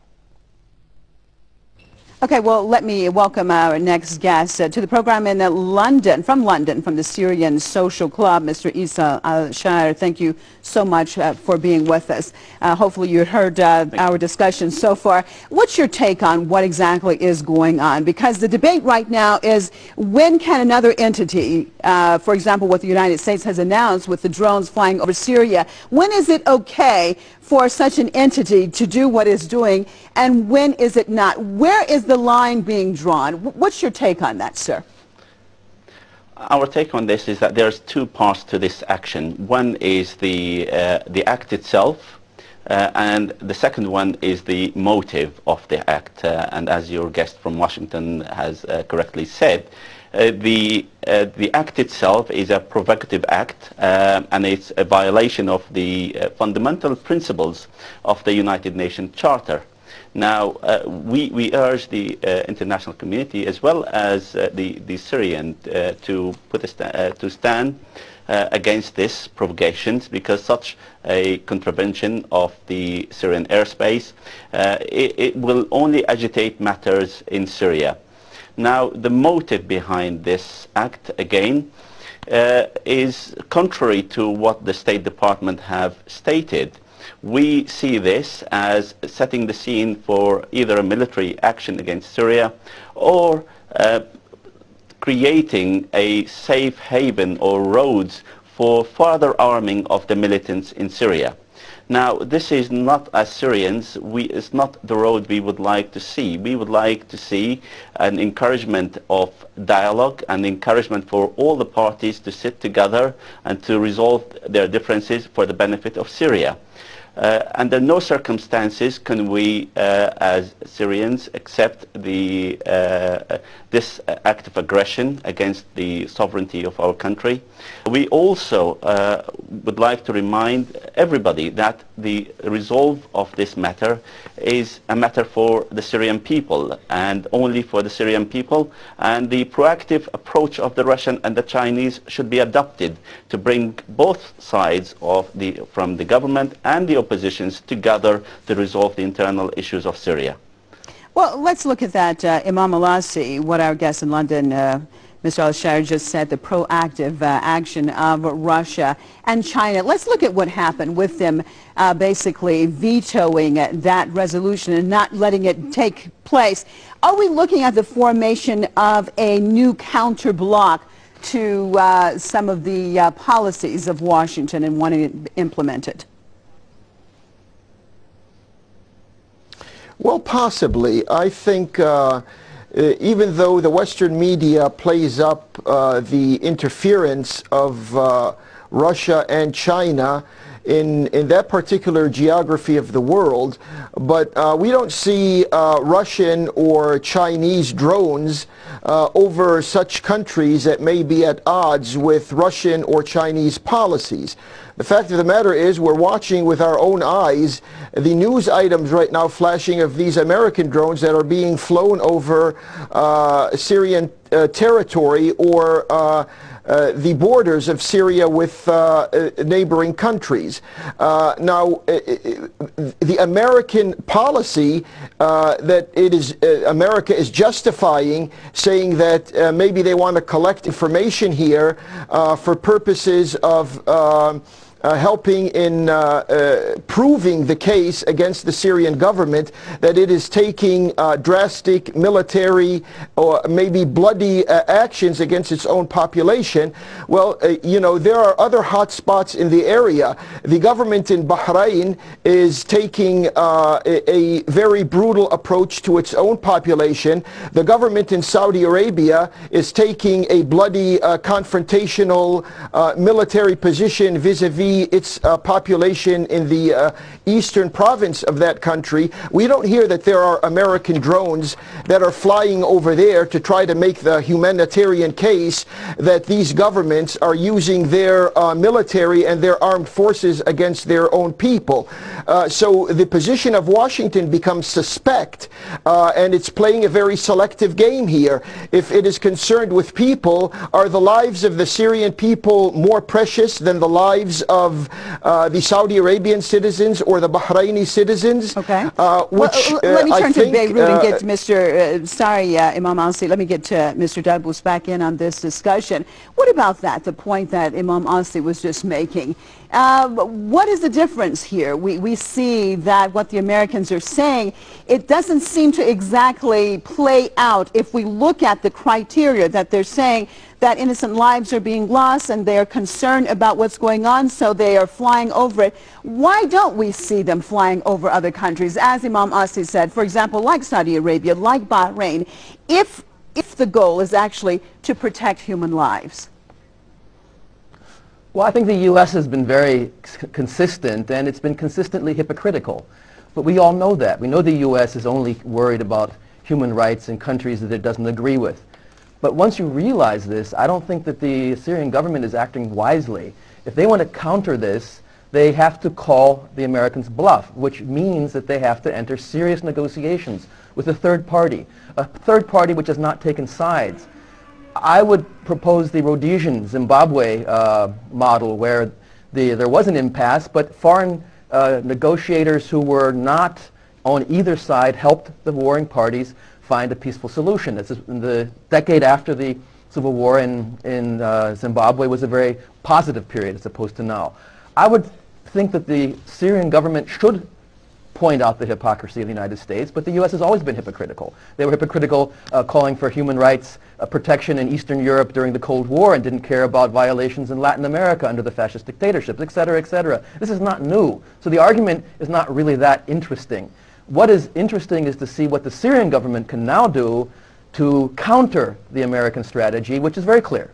Okay, well, let me welcome our next guest to the program in London, from the Syrian Social Club, Mr. Isa Al-Shair. Thank you so much for being with us. Hopefully you heard our discussion so far. What's your take on what exactly is going on? Because the debate right now is, when can another entity, for example, what the United States has announced with the drones flying over Syria, when is it okay for such an entity to do what it's doing, and when is it not? Where is the line being drawn? What's your take on that, sir? Our take on this is that there's two parts to this action. One is the act itself, and the second one is the motive of the act. And as your guest from Washington has correctly said, the act itself is a provocative act, and it's a violation of the fundamental principles of the United Nations Charter. Now, we urge the international community as well as the Syrian to stand against this provocations, because such a contravention of the Syrian airspace, it will only agitate matters in Syria. Now, the motive behind this act, again, is contrary to what the State Department have stated. We see this as setting the scene for either a military action against Syria or creating a safe haven or roads for further arming of the militants in Syria. Now, this is not, as Syrians, it's not the road we would like to see. We would like to see an encouragement of dialogue and encouragement for all the parties to sit together and to resolve their differences for the benefit of Syria. Under no circumstances can we, as Syrians, accept this act of aggression against the sovereignty of our country. We also would like to remind everybody that the resolve of this matter is a matter for the Syrian people, and only for the Syrian people, and the proactive approach of the Russian and the Chinese should be adopted to bring both sides of from the government and the oppositions together to resolve the internal issues of Syria. Well, let's look at that, Imam Alassi, what our guest in London, Mr. Al-Shair, just said, the proactive action of Russia and China. Let's look at what happened with them basically vetoing that resolution and not letting it take place. Are we looking at the formation of a new counter bloc to some of the policies of Washington and wanting it implemented? Well, possibly. I think even though the Western media plays up the interference of Russia and China in that particular geography of the world, but we don't see Russian or Chinese drones over such countries that may be at odds with Russian or Chinese policies. The fact of the matter is, we're watching with our own eyes the news items right now flashing of these American drones that are being flown over Syrian territory or the borders of Syria with neighboring countries. Now, the American policy that America is justifying, saying that maybe they want to collect information here for purposes of helping in proving the case against the Syrian government that it is taking drastic military or maybe bloody actions against its own population. Well, you know, there are other hot spots in the area. The government in Bahrain is taking a very brutal approach to its own population. The government in Saudi Arabia is taking a bloody confrontational military position vis-a-vis its population in the eastern province of that country, we don't hear that there are American drones that are flying over there to try to make the humanitarian case that these governments are using their military and their armed forces against their own people. So the position of Washington becomes suspect, and it's playing a very selective game here. If it is concerned with people, are the lives of the Syrian people more precious than the lives of the Saudi Arabian citizens or the Bahraini citizens? Okay. Which, let me turn to think, Beirut and get to Mr. Imam Asi. Let me get to Mr. Darbous back in on this discussion. What about that, the point that Imam Asi was just making? What is the difference here? We see that what the Americans are saying, it doesn't seem to exactly play out if we look at the criteria that they're saying that innocent lives are being lost and they're concerned about what's going on, so they are flying over it. Why don't we see them flying over other countries, as Imam Asi said, for example, like Saudi Arabia, like Bahrain, if the goal is actually to protect human lives? Well, I think the U.S. has been very consistent, and it's been consistently hypocritical. But we all know that. We know the U.S. is only worried about human rights in countries that it doesn't agree with. But once you realize this, I don't think that the Syrian government is acting wisely. If they want to counter this, they have to call the Americans bluff, which means that they have to enter serious negotiations with a third party which has not taken sides. I would propose the Rhodesian Zimbabwe model, where there was an impasse, but foreign negotiators who were not on either side helped the warring parties find a peaceful solution. This is in the decade after the civil war in Zimbabwe was a very positive period as opposed to now. I would think that the Syrian government should point out the hypocrisy of the United States, but the U.S. has always been hypocritical. They were hypocritical calling for human rights protection in Eastern Europe during the Cold War and didn't care about violations in Latin America under the fascist dictatorships, et cetera, et cetera. This is not new. So the argument is not really that interesting. What is interesting is to see what the Syrian government can now do to counter the American strategy, which is very clear.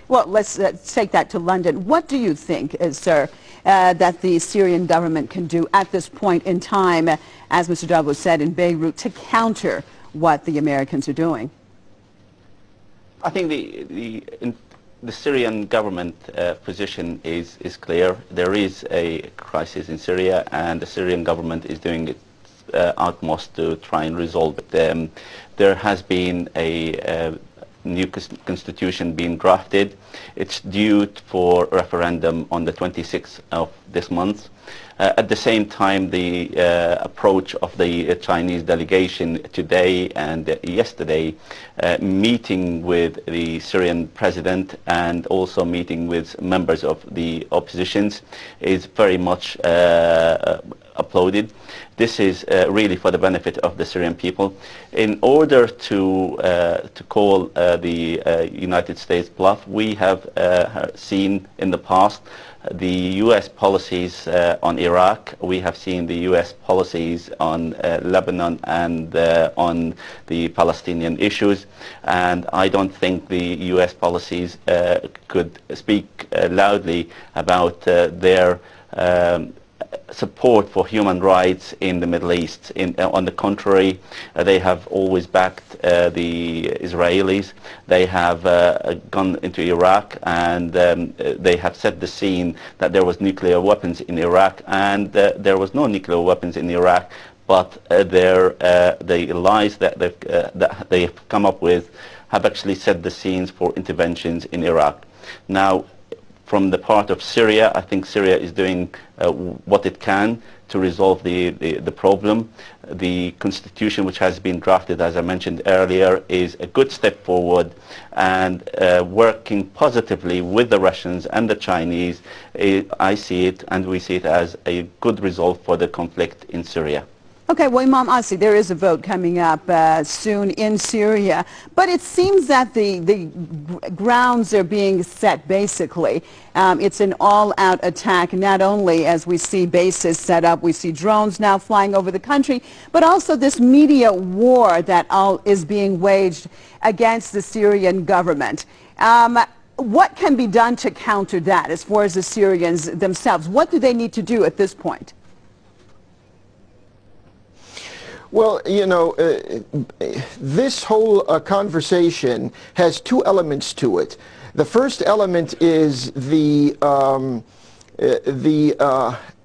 Well, let's take that to London. What do you think, sir, that the Syrian government can do at this point in time, as Mr. Darbous said, in Beirut, to counter what the Americans are doing? I think the Syrian government position is clear. There is a crisis in Syria, and the Syrian government is doing its utmost to try and resolve it. There has been a new constitution being drafted. It's due for referendum on the 26th of this month. At the same time, the approach of the Chinese delegation today and yesterday, meeting with the Syrian president and also meeting with members of the oppositions, is very much applauded. This is really for the benefit of the Syrian people. In order to call the United States bluff, we have seen in the past the U.S. policies on Iraq. We have seen the U.S. policies on Lebanon and on the Palestinian issues. And I don't think the U.S. policies could speak loudly about their support for human rights in the Middle East. On the contrary, they have always backed the Israelis. They have gone into Iraq, and they have set the scene that there was nuclear weapons in Iraq, and there was no nuclear weapons in Iraq, but the lies that they have come up with have actually set the scenes for interventions in Iraq. Now, from the part of Syria, I think Syria is doing what it can to resolve the problem. The constitution which has been drafted, as I mentioned earlier, is a good step forward, and working positively with the Russians and the Chinese, I see it, and we see it as a good result for the conflict in Syria. Okay, well, Imam Asi, there is a vote coming up soon in Syria, but it seems that the grounds are being set, basically. It's an all-out attack, not only as we see bases set up, we see drones now flying over the country, but also this media war that is being waged against the Syrian government. what can be done to counter that as far as the Syrians themselves? What do they need to do at this point? Well, you know, this whole conversation has two elements to it. The first element is the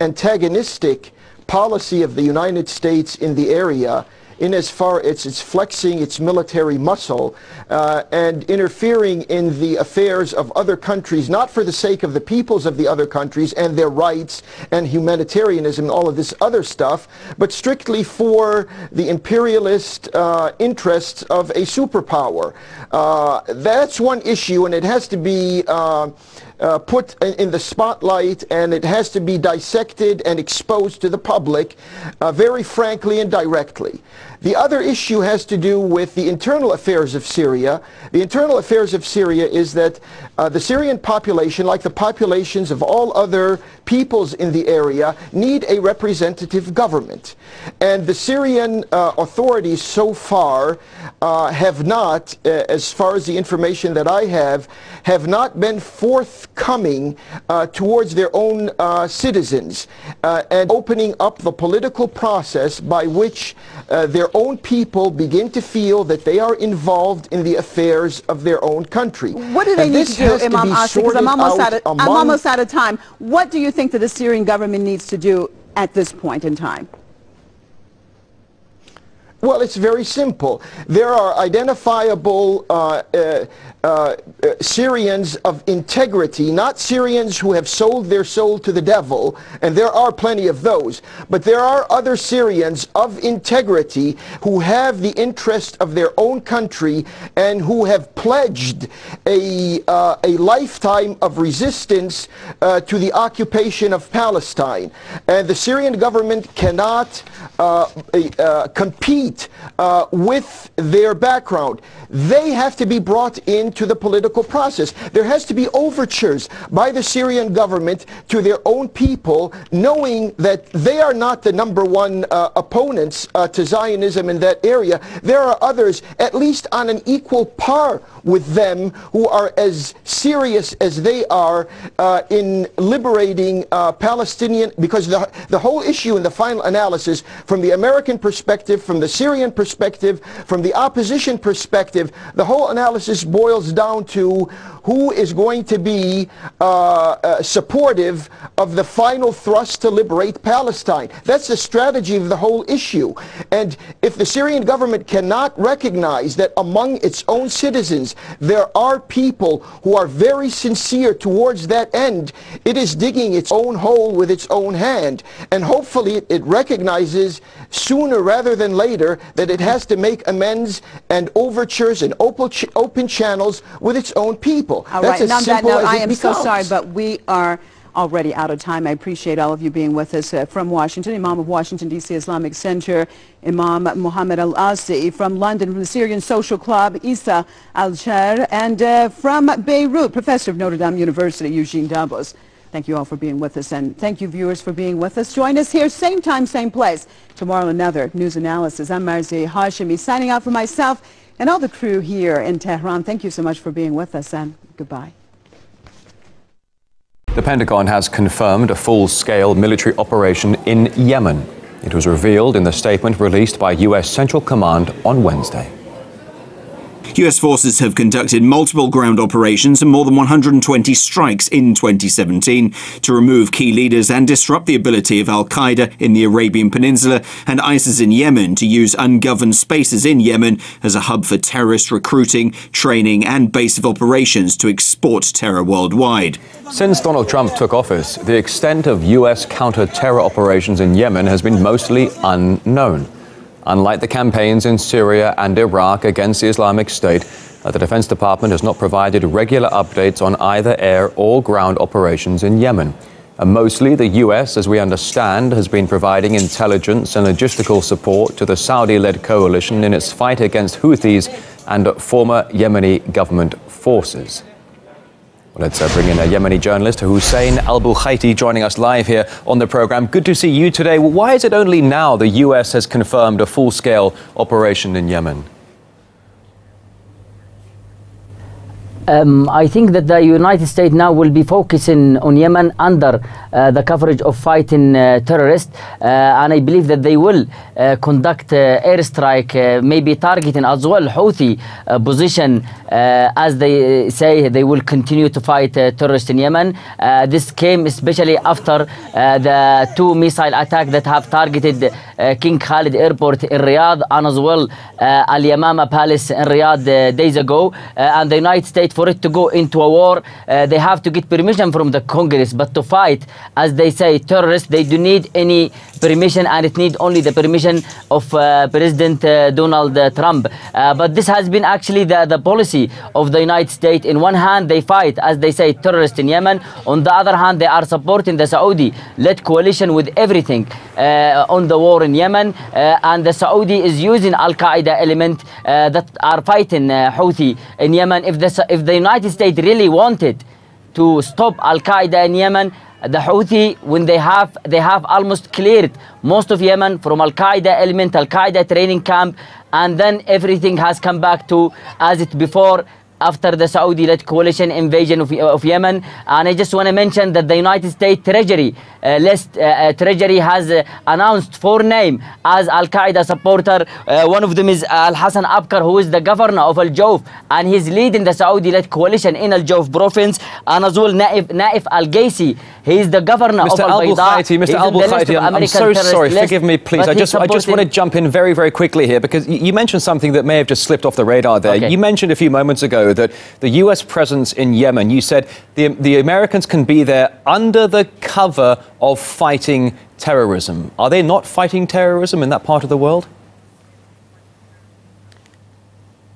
antagonistic policy of the United States in the area, in as far as it's flexing its military muscle and interfering in the affairs of other countries, not for the sake of the peoples of the other countries and their rights and humanitarianism and all of this other stuff, but strictly for the imperialist interests of a superpower. That's one issue, and it has to be put in the spotlight, and it has to be dissected and exposed to the public very frankly and directly. The other issue has to do with the internal affairs of Syria. The internal affairs of Syria is that the Syrian population, like the populations of all other peoples in the area, need a representative government. And the Syrian authorities so far have not, as far as the information that I have not been forthcoming towards their own citizens and opening up the political process by which their own people begin to feel that they are involved in the affairs of their own country. What do they need to do, Imam Asif? Because I'm almost out of time. What do you think that the Syrian government needs to do at this point in time? Well, it's very simple. There are identifiable Syrians of integrity, not Syrians who have sold their soul to the devil, and there are plenty of those, but there are other Syrians of integrity who have the interest of their own country and who have pledged a lifetime of resistance to the occupation of Palestine. And the Syrian government cannot compete with their background. They have to be brought into the political process. There has to be overtures by the Syrian government to their own people, knowing that they are not the number one opponents to Zionism in that area. There are others, at least on an equal par with them, who are as serious as they are in liberating Palestinian, because the whole issue in the final analysis, from the American perspective, from the Syrian perspective, from the opposition perspective, the whole analysis boils down to who is going to be supportive of the final thrust to liberate Palestine. That's the strategy of the whole issue. And if the Syrian government cannot recognize that among its own citizens there are people who are very sincere towards that end, it is digging its own hole with its own hand. And hopefully it recognizes sooner rather than later that it has to make amends and overtures and open channels with its own people. All right, and on that note, I am so sorry, but we are already out of time. I appreciate all of you being with us from Washington. Imam of Washington, D.C. Islamic Center, Imam Mohammed Al-Asi, from London, from the Syrian Social Club, Isa Al-Chair, and from Beirut, Professor of Notre Dame University, Eugene Dabos. Thank you all for being with us, and thank you, viewers, for being with us. Join us here, same time, same place. Tomorrow, another news analysis. I'm Marzi Hashemi, signing out for myself and all the crew here in Tehran. Thank you so much for being with us, and goodbye. The Pentagon has confirmed a full-scale military operation in Yemen. It was revealed in the statement released by U.S. Central Command on Wednesday. US forces have conducted multiple ground operations and more than 120 strikes in 2017 to remove key leaders and disrupt the ability of al-Qaeda in the Arabian Peninsula and ISIS in Yemen to use ungoverned spaces in Yemen as a hub for terrorist recruiting, training and base of operations to export terror worldwide. Since Donald Trump took office, the extent of US counter-terror operations in Yemen has been mostly unknown. Unlike the campaigns in Syria and Iraq against the Islamic State, the Defense Department has not provided regular updates on either air or ground operations in Yemen. Mostly the US, as we understand, has been providing intelligence and logistical support to the Saudi-led coalition in its fight against Houthis and former Yemeni government forces. Let's bring in a Yemeni journalist, Hussein Al-Bukhaiti, joining us live here on the program. Good to see you today. Well, why is it only now the US has confirmed a full-scale operation in Yemen? I think that the United States now will be focusing on Yemen under the coverage of fighting terrorists, and I believe that they will conduct airstrike, maybe targeting as well Houthi position, as they say they will continue to fight terrorists in Yemen. This came especially after the 2 missile attacks that have targeted King Khalid Airport in Riyadh, and as well Al Yamama Palace in Riyadh days ago, and the United States, for it to go into a war, they have to get permission from the Congress. But to fight, as they say, terrorists, they do need any permission, and it needs only the permission of President Donald Trump. But this has been actually the policy of the United States. In one hand, they fight, as they say, terrorists in Yemen. On the other hand, they are supporting the Saudi-led coalition with everything on the war in Yemen. And the Saudi is using Al-Qaeda element that are fighting Houthi in Yemen. If the United States really wanted to stop Al-Qaeda in Yemen, the Houthi, when they have almost cleared most of Yemen from Al-Qaeda element, Al-Qaeda training camp, and then everything has come back to as it before, after the Saudi-led coalition invasion of Yemen. And I just want to mention that the United States Treasury Treasury has announced 4 names as Al-Qaeda supporter. One of them is Al-Hassan Abkar, who is the governor of Al-Jawf, and he's leading the Saudi-led coalition in Al-Jawf province, and as well Naif Al-Ghaisi. He is the governor of Al-Bayda. Mr. Al-Bukhaiti, I'm so sorry, forgive me, please. I just want to jump in very, very quickly here, because you mentioned something that may have just slipped off the radar there. Okay. You mentioned a few moments ago that the US presence in Yemen, you said the Americans can be there under the cover of fighting terrorism. Are they not fighting terrorism in that part of the world?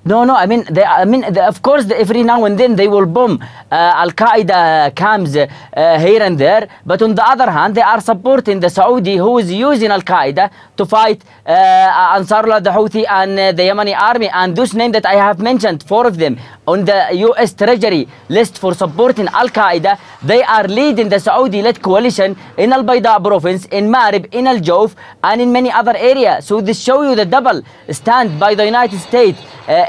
No, I mean, of course, every now and then they will bomb Al-Qaeda camps here and there. But on the other hand, they are supporting the Saudi, who is using Al-Qaeda to fight Ansarullah, the Houthi, and the Yemeni army. And those names that I have mentioned, 4 of them, on the US Treasury list for supporting Al-Qaeda, they are leading the Saudi-led coalition in Al-Bayda province, in Marib, in Al-Jawf, and in many other areas. So this shows you the double stand by the United States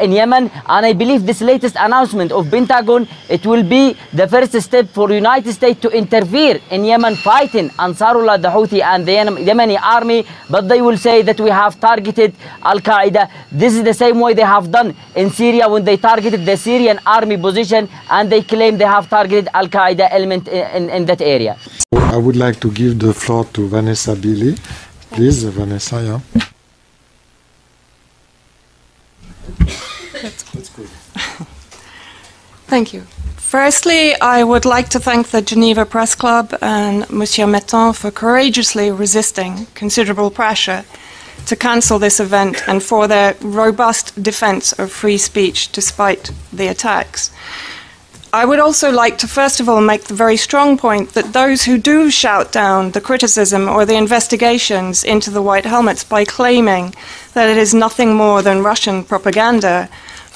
in Yemen. And I believe this latest announcement of Pentagon, it will be the first step for the United States to interfere in Yemen, fighting Ansarullah, the Houthi, and the Yemeni army. But they will say that we have targeted Al-Qaeda. This is the same way they have done in Syria when they targeted the Syrian army position, and they claim they have targeted Al-Qaeda element in that area. I would like to give the floor to Vanessa Billy. Please, Vanessa, yeah. That's good. Thank you. Firstly, I would like to thank the Geneva Press Club and Monsieur Metton for courageously resisting considerable pressure to cancel this event and for their robust defense of free speech despite the attacks. I would also like to first of all make the very strong point that those who do shout down the criticism or the investigations into the White Helmets by claiming that it is nothing more than Russian propaganda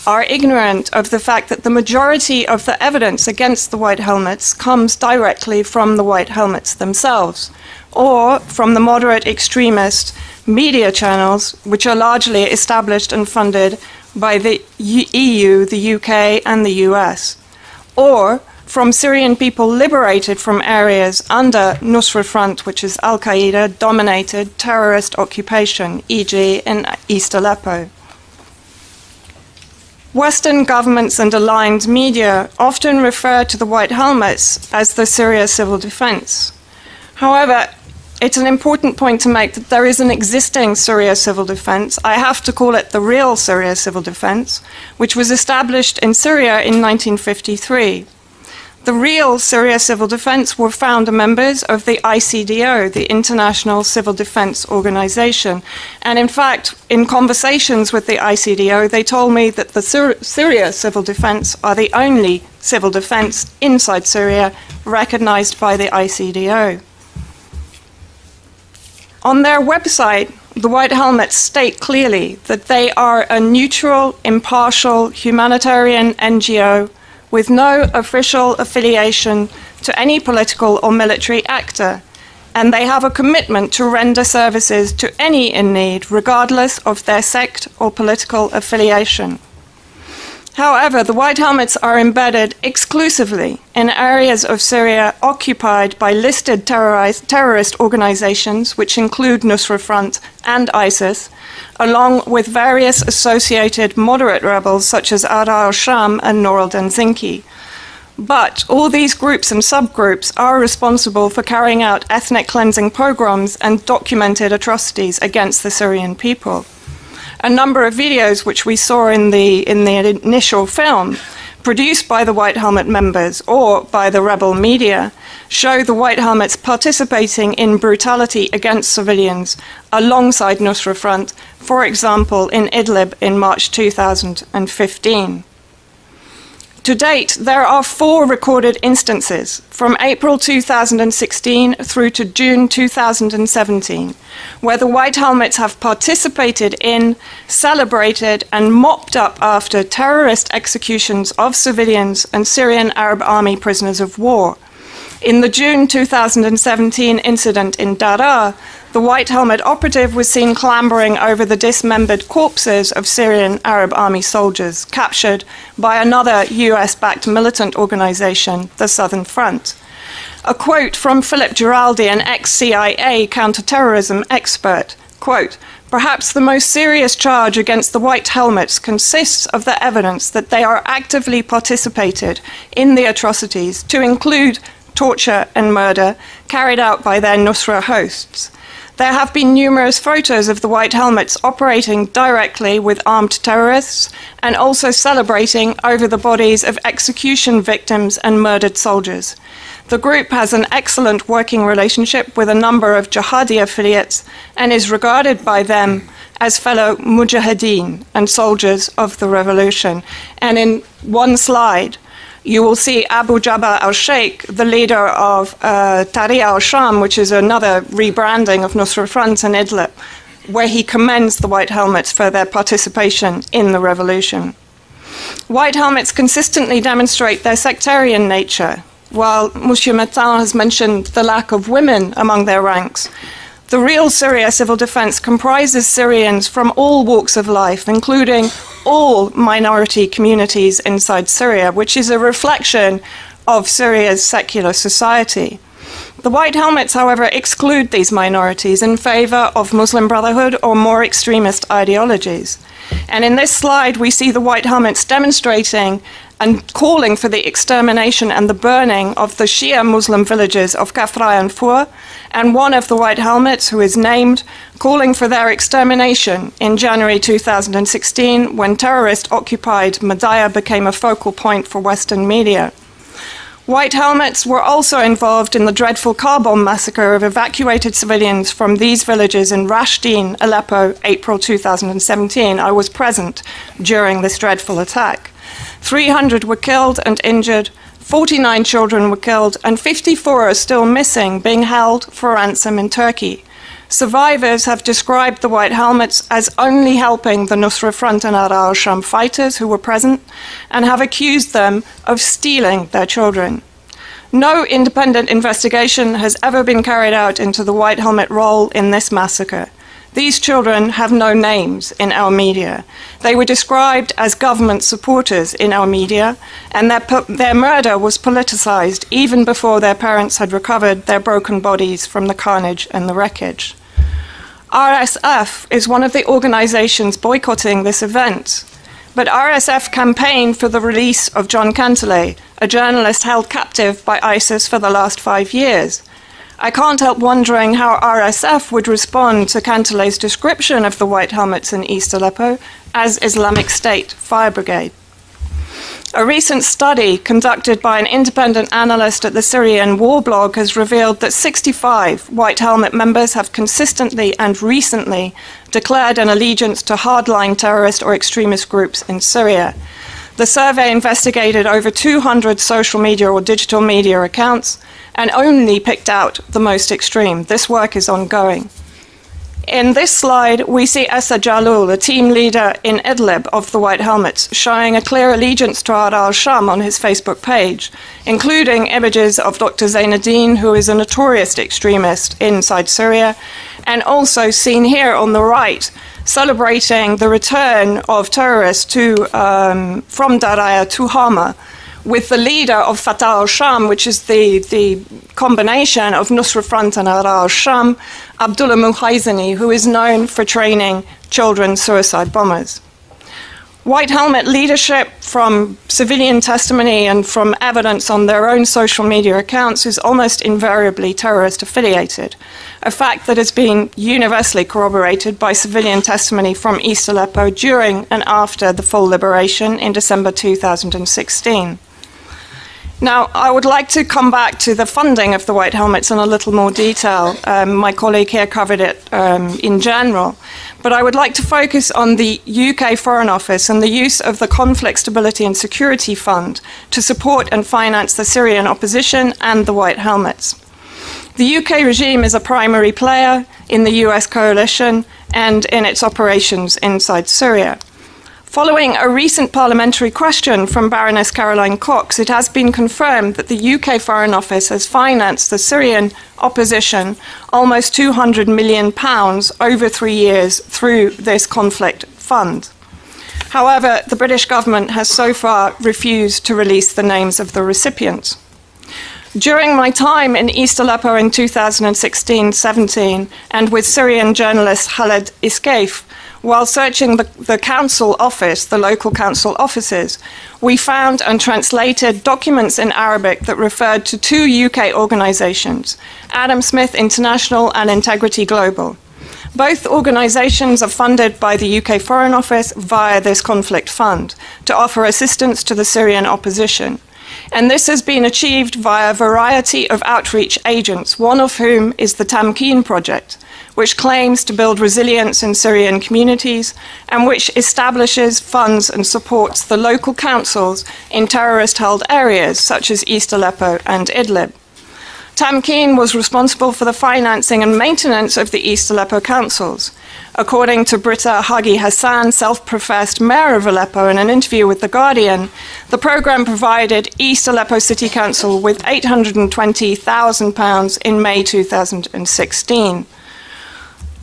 are ignorant of the fact that the majority of the evidence against the White Helmets comes directly from the White Helmets themselves, or from the moderate extremist media channels, which are largely established and funded by the EU, the UK, and the US, or from Syrian people liberated from areas under Nusra Front, which is Al-Qaeda dominated terrorist occupation, e.g. in East Aleppo. Western governments and aligned media often refer to the White Helmets as the Syria Civil Defense. However, it's an important point to make that there is an existing Syria Civil Defense. I have to call it the real Syria Civil Defense, which was established in Syria in 1953. The real Syria Civil Defense were founder members of the ICDO, the International Civil Defense Organization. And in fact, in conversations with the ICDO, they told me that the Syria Civil Defense are the only civil defense inside Syria recognized by the ICDO. On their website, the White Helmets state clearly that they are a neutral, impartial, humanitarian NGO with no official affiliation to any political or military actor, and they have a commitment to render services to any in need, regardless of their sect or political affiliation. However, the White Helmets are embedded exclusively in areas of Syria occupied by listed terrorist organizations, which include Nusra Front and ISIS, along with various associated moderate rebels such as Ara al-Sham and Nour al-Zinki. But all these groups and subgroups are responsible for carrying out ethnic cleansing pogroms and documented atrocities against the Syrian people. A number of videos which we saw in the initial film, produced by the White Helmet members or by the rebel media, show the White Helmets participating in brutality against civilians alongside Nusra Front, for example in Idlib in March 2015. To date, there are 4 recorded instances from April 2016 through to June 2017, where the White Helmets have participated in, celebrated, and mopped up after terrorist executions of civilians and Syrian Arab Army prisoners of war. In the June 2017 incident in Daraa, the White Helmet operative was seen clambering over the dismembered corpses of Syrian Arab Army soldiers captured by another US-backed militant organization, the Southern Front. A quote from Philip Giraldi, an ex-CIA counterterrorism expert, quote, "Perhaps the most serious charge against the White Helmets consists of the evidence that they are actively participated in the atrocities, to include torture and murder, carried out by their Nusra hosts. There have been numerous photos of the White Helmets operating directly with armed terrorists and also celebrating over the bodies of execution victims and murdered soldiers. The group has an excellent working relationship with a number of jihadi affiliates and is regarded by them as fellow mujahideen and soldiers of the revolution." And in one slide, you will see Abu Jabbar al-Sheikh, the leader of Tahrir al-Sham, which is another rebranding of Nusra Front and Idlib, where he commends the White Helmets for their participation in the revolution. White Helmets consistently demonstrate their sectarian nature. While Monsieur Metin has mentioned the lack of women among their ranks, the real Syria Civil Defense comprises Syrians from all walks of life, including all minority communities inside Syria, which is a reflection of Syria's secular society. The White Helmets, however, exclude these minorities in favor of Muslim Brotherhood or more extremist ideologies. And in this slide, we see the White Helmets demonstrating and calling for the extermination and the burning of the Shia Muslim villages of Kafra and Fur, and one of the White Helmets, who is named, calling for their extermination in January 2016, when terrorist-occupied Madaya became a focal point for Western media. White Helmets were also involved in the dreadful car bomb massacre of evacuated civilians from these villages in Rashdin, Aleppo, April 2017. I was present during this dreadful attack. 300 were killed and injured, 49 children were killed, and 54 are still missing, being held for ransom in Turkey. Survivors have described the White Helmets as only helping the Nusra Front and Ara al-Sham fighters who were present, and have accused them of stealing their children. No independent investigation has ever been carried out into the White Helmet role in this massacre. These children have no names in our media. They were described as government supporters in our media, and their murder was politicized even before their parents had recovered their broken bodies from the carnage and the wreckage. RSF is one of the organizations boycotting this event, but RSF campaigned for the release of John Cantelay, a journalist held captive by ISIS for the last 5 years. I can't help wondering how RSF would respond to Cantelay's description of the White Helmets in East Aleppo as Islamic State Fire Brigade. A recent study conducted by an independent analyst at the Syrian War Blog has revealed that 65 White Helmet members have consistently and recently declared an allegiance to hardline terrorist or extremist groups in Syria. The survey investigated over 200 social media or digital media accounts and only picked out the most extreme. This work is ongoing. In this slide, we see Essa Jalul, a team leader in Idlib of the White Helmets, showing a clear allegiance to Ara al-Sham on his Facebook page, including images of Dr. Zainuddin, who is a notorious extremist inside Syria, and also seen here on the right, celebrating the return of terrorists from Daraya to Hama, with the leader of Fatah al-Sham, which is the combination of Nusra Front and Ara al-Sham, Abdullah Muhaizani, who is known for training children suicide bombers. White Helmet leadership, from civilian testimony and from evidence on their own social media accounts, is almost invariably terrorist affiliated, a fact that has been universally corroborated by civilian testimony from East Aleppo during and after the full liberation in December 2016. Now, I would like to come back to the funding of the White Helmets in a little more detail. My colleague here covered it in general. But I would like to focus on the UK Foreign Office and the use of the Conflict Stability and Security Fund to support and finance the Syrian opposition and the White Helmets. The UK regime is a primary player in the US coalition and in its operations inside Syria. Following a recent parliamentary question from Baroness Caroline Cox, it has been confirmed that the UK Foreign Office has financed the Syrian opposition almost £200 million over 3 years through this conflict fund. However, the British government has so far refused to release the names of the recipients. During my time in East Aleppo in 2016-17 and with Syrian journalist Khaled Iskaif, while searching the council office, the local council offices, we found and translated documents in Arabic that referred to 2 UK organisations, Adam Smith International and Integrity Global. Both organisations are funded by the UK Foreign Office via this conflict fund to offer assistance to the Syrian opposition. And this has been achieved via a variety of outreach agents, one of whom is the Tamkeen Project, which claims to build resilience in Syrian communities and which establishes, funds and supports the local councils in terrorist-held areas such as East Aleppo and Idlib. Tamkeen was responsible for the financing and maintenance of the East Aleppo councils. According to Britta Hagi Hassan, self-professed mayor of Aleppo, in an interview with The Guardian, the programme provided East Aleppo City Council with £820,000 in May 2016.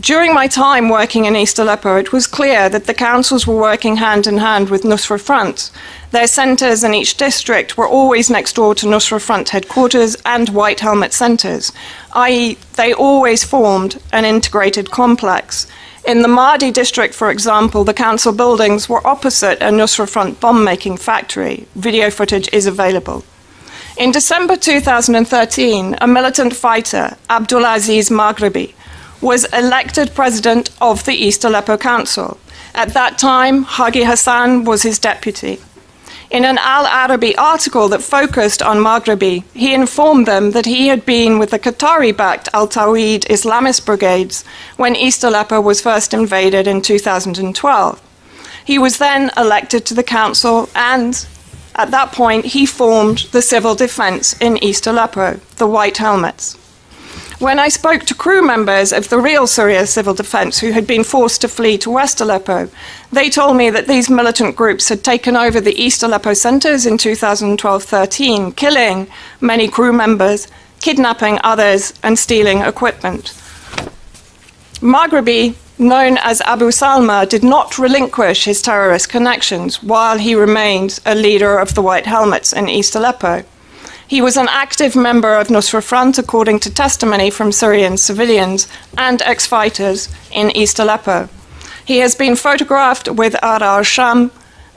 During my time working in East Aleppo, it was clear that the councils were working hand in hand with Nusra Front. Their centres in each district were always next door to Nusra Front headquarters and White Helmet centres, i.e. they always formed an integrated complex. In the Mahdi district, for example, the council buildings were opposite a Nusra Front bomb-making factory. Video footage is available. In December 2013, a militant fighter, Abdulaziz Maghribi, was elected president of the East Aleppo Council. At that time, Hagi Hassan was his deputy. In an Al-Arabi article that focused on Maghribi, he informed them that he had been with the Qatari-backed Al-Tawhid Islamist brigades when East Aleppo was first invaded in 2012. He was then elected to the council and, at that point, he formed the civil defense in East Aleppo, the White Helmets. When I spoke to crew members of the real Syria Civil Defense who had been forced to flee to West Aleppo, they told me that these militant groups had taken over the East Aleppo centres in 2012-13, killing many crew members, kidnapping others, and stealing equipment. Maghribi, known as Abu Salma, did not relinquish his terrorist connections while he remained a leader of the White Helmets in East Aleppo. He was an active member of Nusra Front, according to testimony from Syrian civilians and ex-fighters in East Aleppo. He has been photographed with Ara al-Sham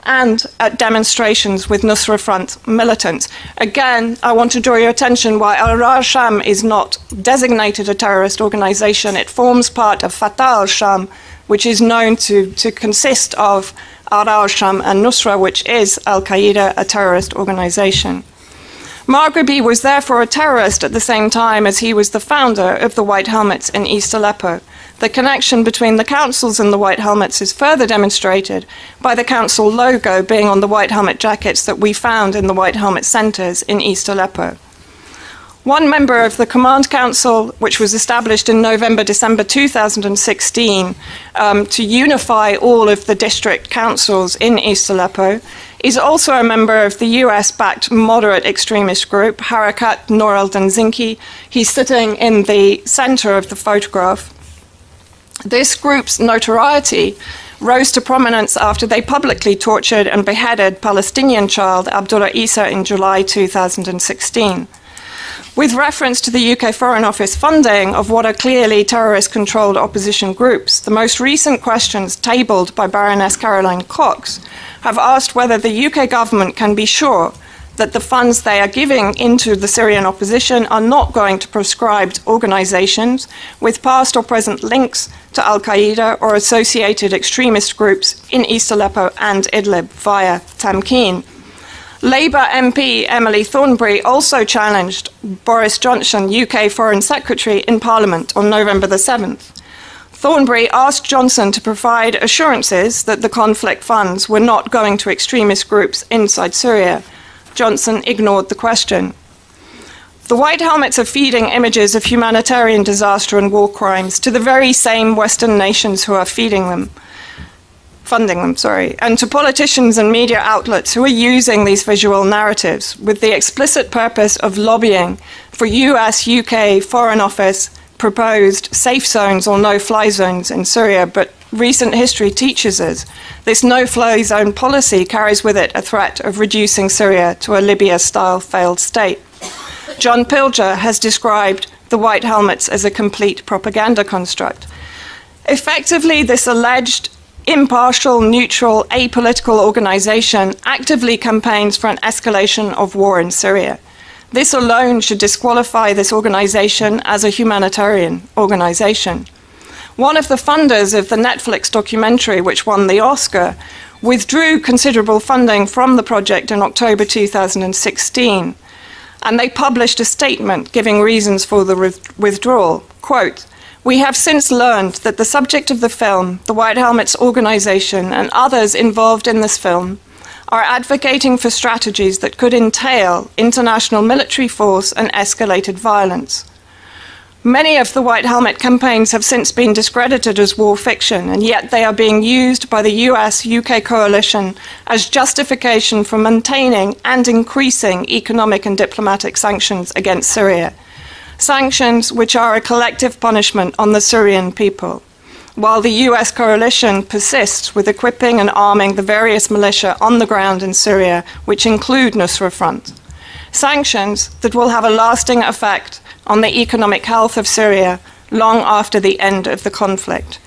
and at demonstrations with Nusra Front militants. Again, I want to draw your attention why Ara al-Sham is not designated a terrorist organization. It forms part of Fatah al-Sham, which is known to consist of Ara al-Sham and Nusra, which is Al-Qaeda, a terrorist organization. Maghribi was therefore a terrorist at the same time as he was the founder of the White Helmets in East Aleppo. The connection between the councils and the White Helmets is further demonstrated by the council logo being on the White Helmet jackets that we found in the White Helmet centres in East Aleppo. One member of the Command Council, which was established in November-December 2016 to unify all of the district councils in East Aleppo, is also a member of the US-backed moderate extremist group, Harakat Nour al-Danzinki. He's sitting in the center of the photograph. This group's notoriety rose to prominence after they publicly tortured and beheaded Palestinian child Abdullah Isa in July 2016. With reference to the UK Foreign Office funding of what are clearly terrorist-controlled opposition groups, the most recent questions tabled by Baroness Caroline Cox have asked whether the UK government can be sure that the funds they are giving into the Syrian opposition are not going to proscribed organizations with past or present links to Al-Qaeda or associated extremist groups in East Aleppo and Idlib via Tamkeen. Labour MP Emily Thornberry also challenged Boris Johnson, UK Foreign Secretary, in Parliament on November the 7th. Thornberry asked Johnson to provide assurances that the conflict funds were not going to extremist groups inside Syria. Johnson ignored the question. The White Helmets are feeding images of humanitarian disaster and war crimes to the very same Western nations who are funding them, and to politicians and media outlets who are using these visual narratives with the explicit purpose of lobbying for US-UK Foreign Office proposed safe zones or no-fly zones in Syria, but recent history teaches us this no-fly zone policy carries with it a threat of reducing Syria to a Libya-style failed state. John Pilger has described the White Helmets as a complete propaganda construct. Effectively, this alleged impartial, neutral, apolitical organization actively campaigns for an escalation of war in Syria. This alone should disqualify this organization as a humanitarian organization. One of the funders of the Netflix documentary, which won the Oscar, withdrew considerable funding from the project in October 2016, and they published a statement giving reasons for the withdrawal. Quote, "We have since learned that the subject of the film, the White Helmets organization, and others involved in this film are advocating for strategies that could entail international military force and escalated violence. Many of the White Helmet campaigns have since been discredited as war fiction, and yet they are being used by the US-UK coalition as justification for maintaining and increasing economic and diplomatic sanctions against Syria. Sanctions which are a collective punishment on the Syrian people, while the US coalition persists with equipping and arming the various militia on the ground in Syria, which include Nusra Front. Sanctions that will have a lasting effect on the economic health of Syria long after the end of the conflict."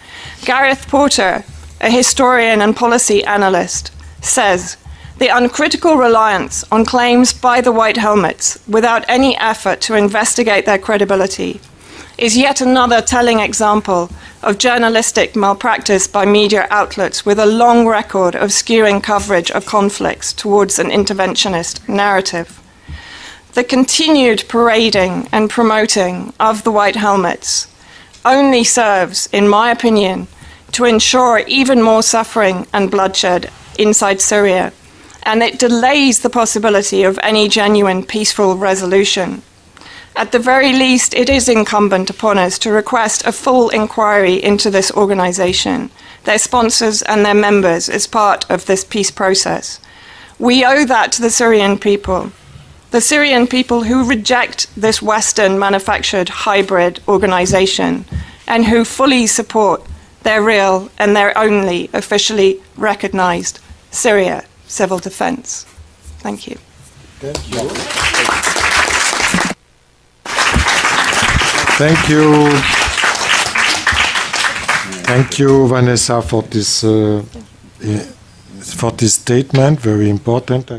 Gareth Porter, a historian and policy analyst, says, "The uncritical reliance on claims by the White Helmets without any effort to investigate their credibility is yet another telling example of journalistic malpractice by media outlets with a long record of skewing coverage of conflicts towards an interventionist narrative. The continued parading and promoting of the White Helmets only serves, in my opinion, to ensure even more suffering and bloodshed inside Syria, and it delays the possibility of any genuine peaceful resolution. At the very least, it is incumbent upon us to request a full inquiry into this organization, their sponsors and their members as part of this peace process. We owe that to the Syrian people who reject this Western-manufactured hybrid organization and who fully support their real and their only officially recognized Syria civil defense. Thank you. Thank you. Thank you. Thank you, Vanessa, for this statement. Very important.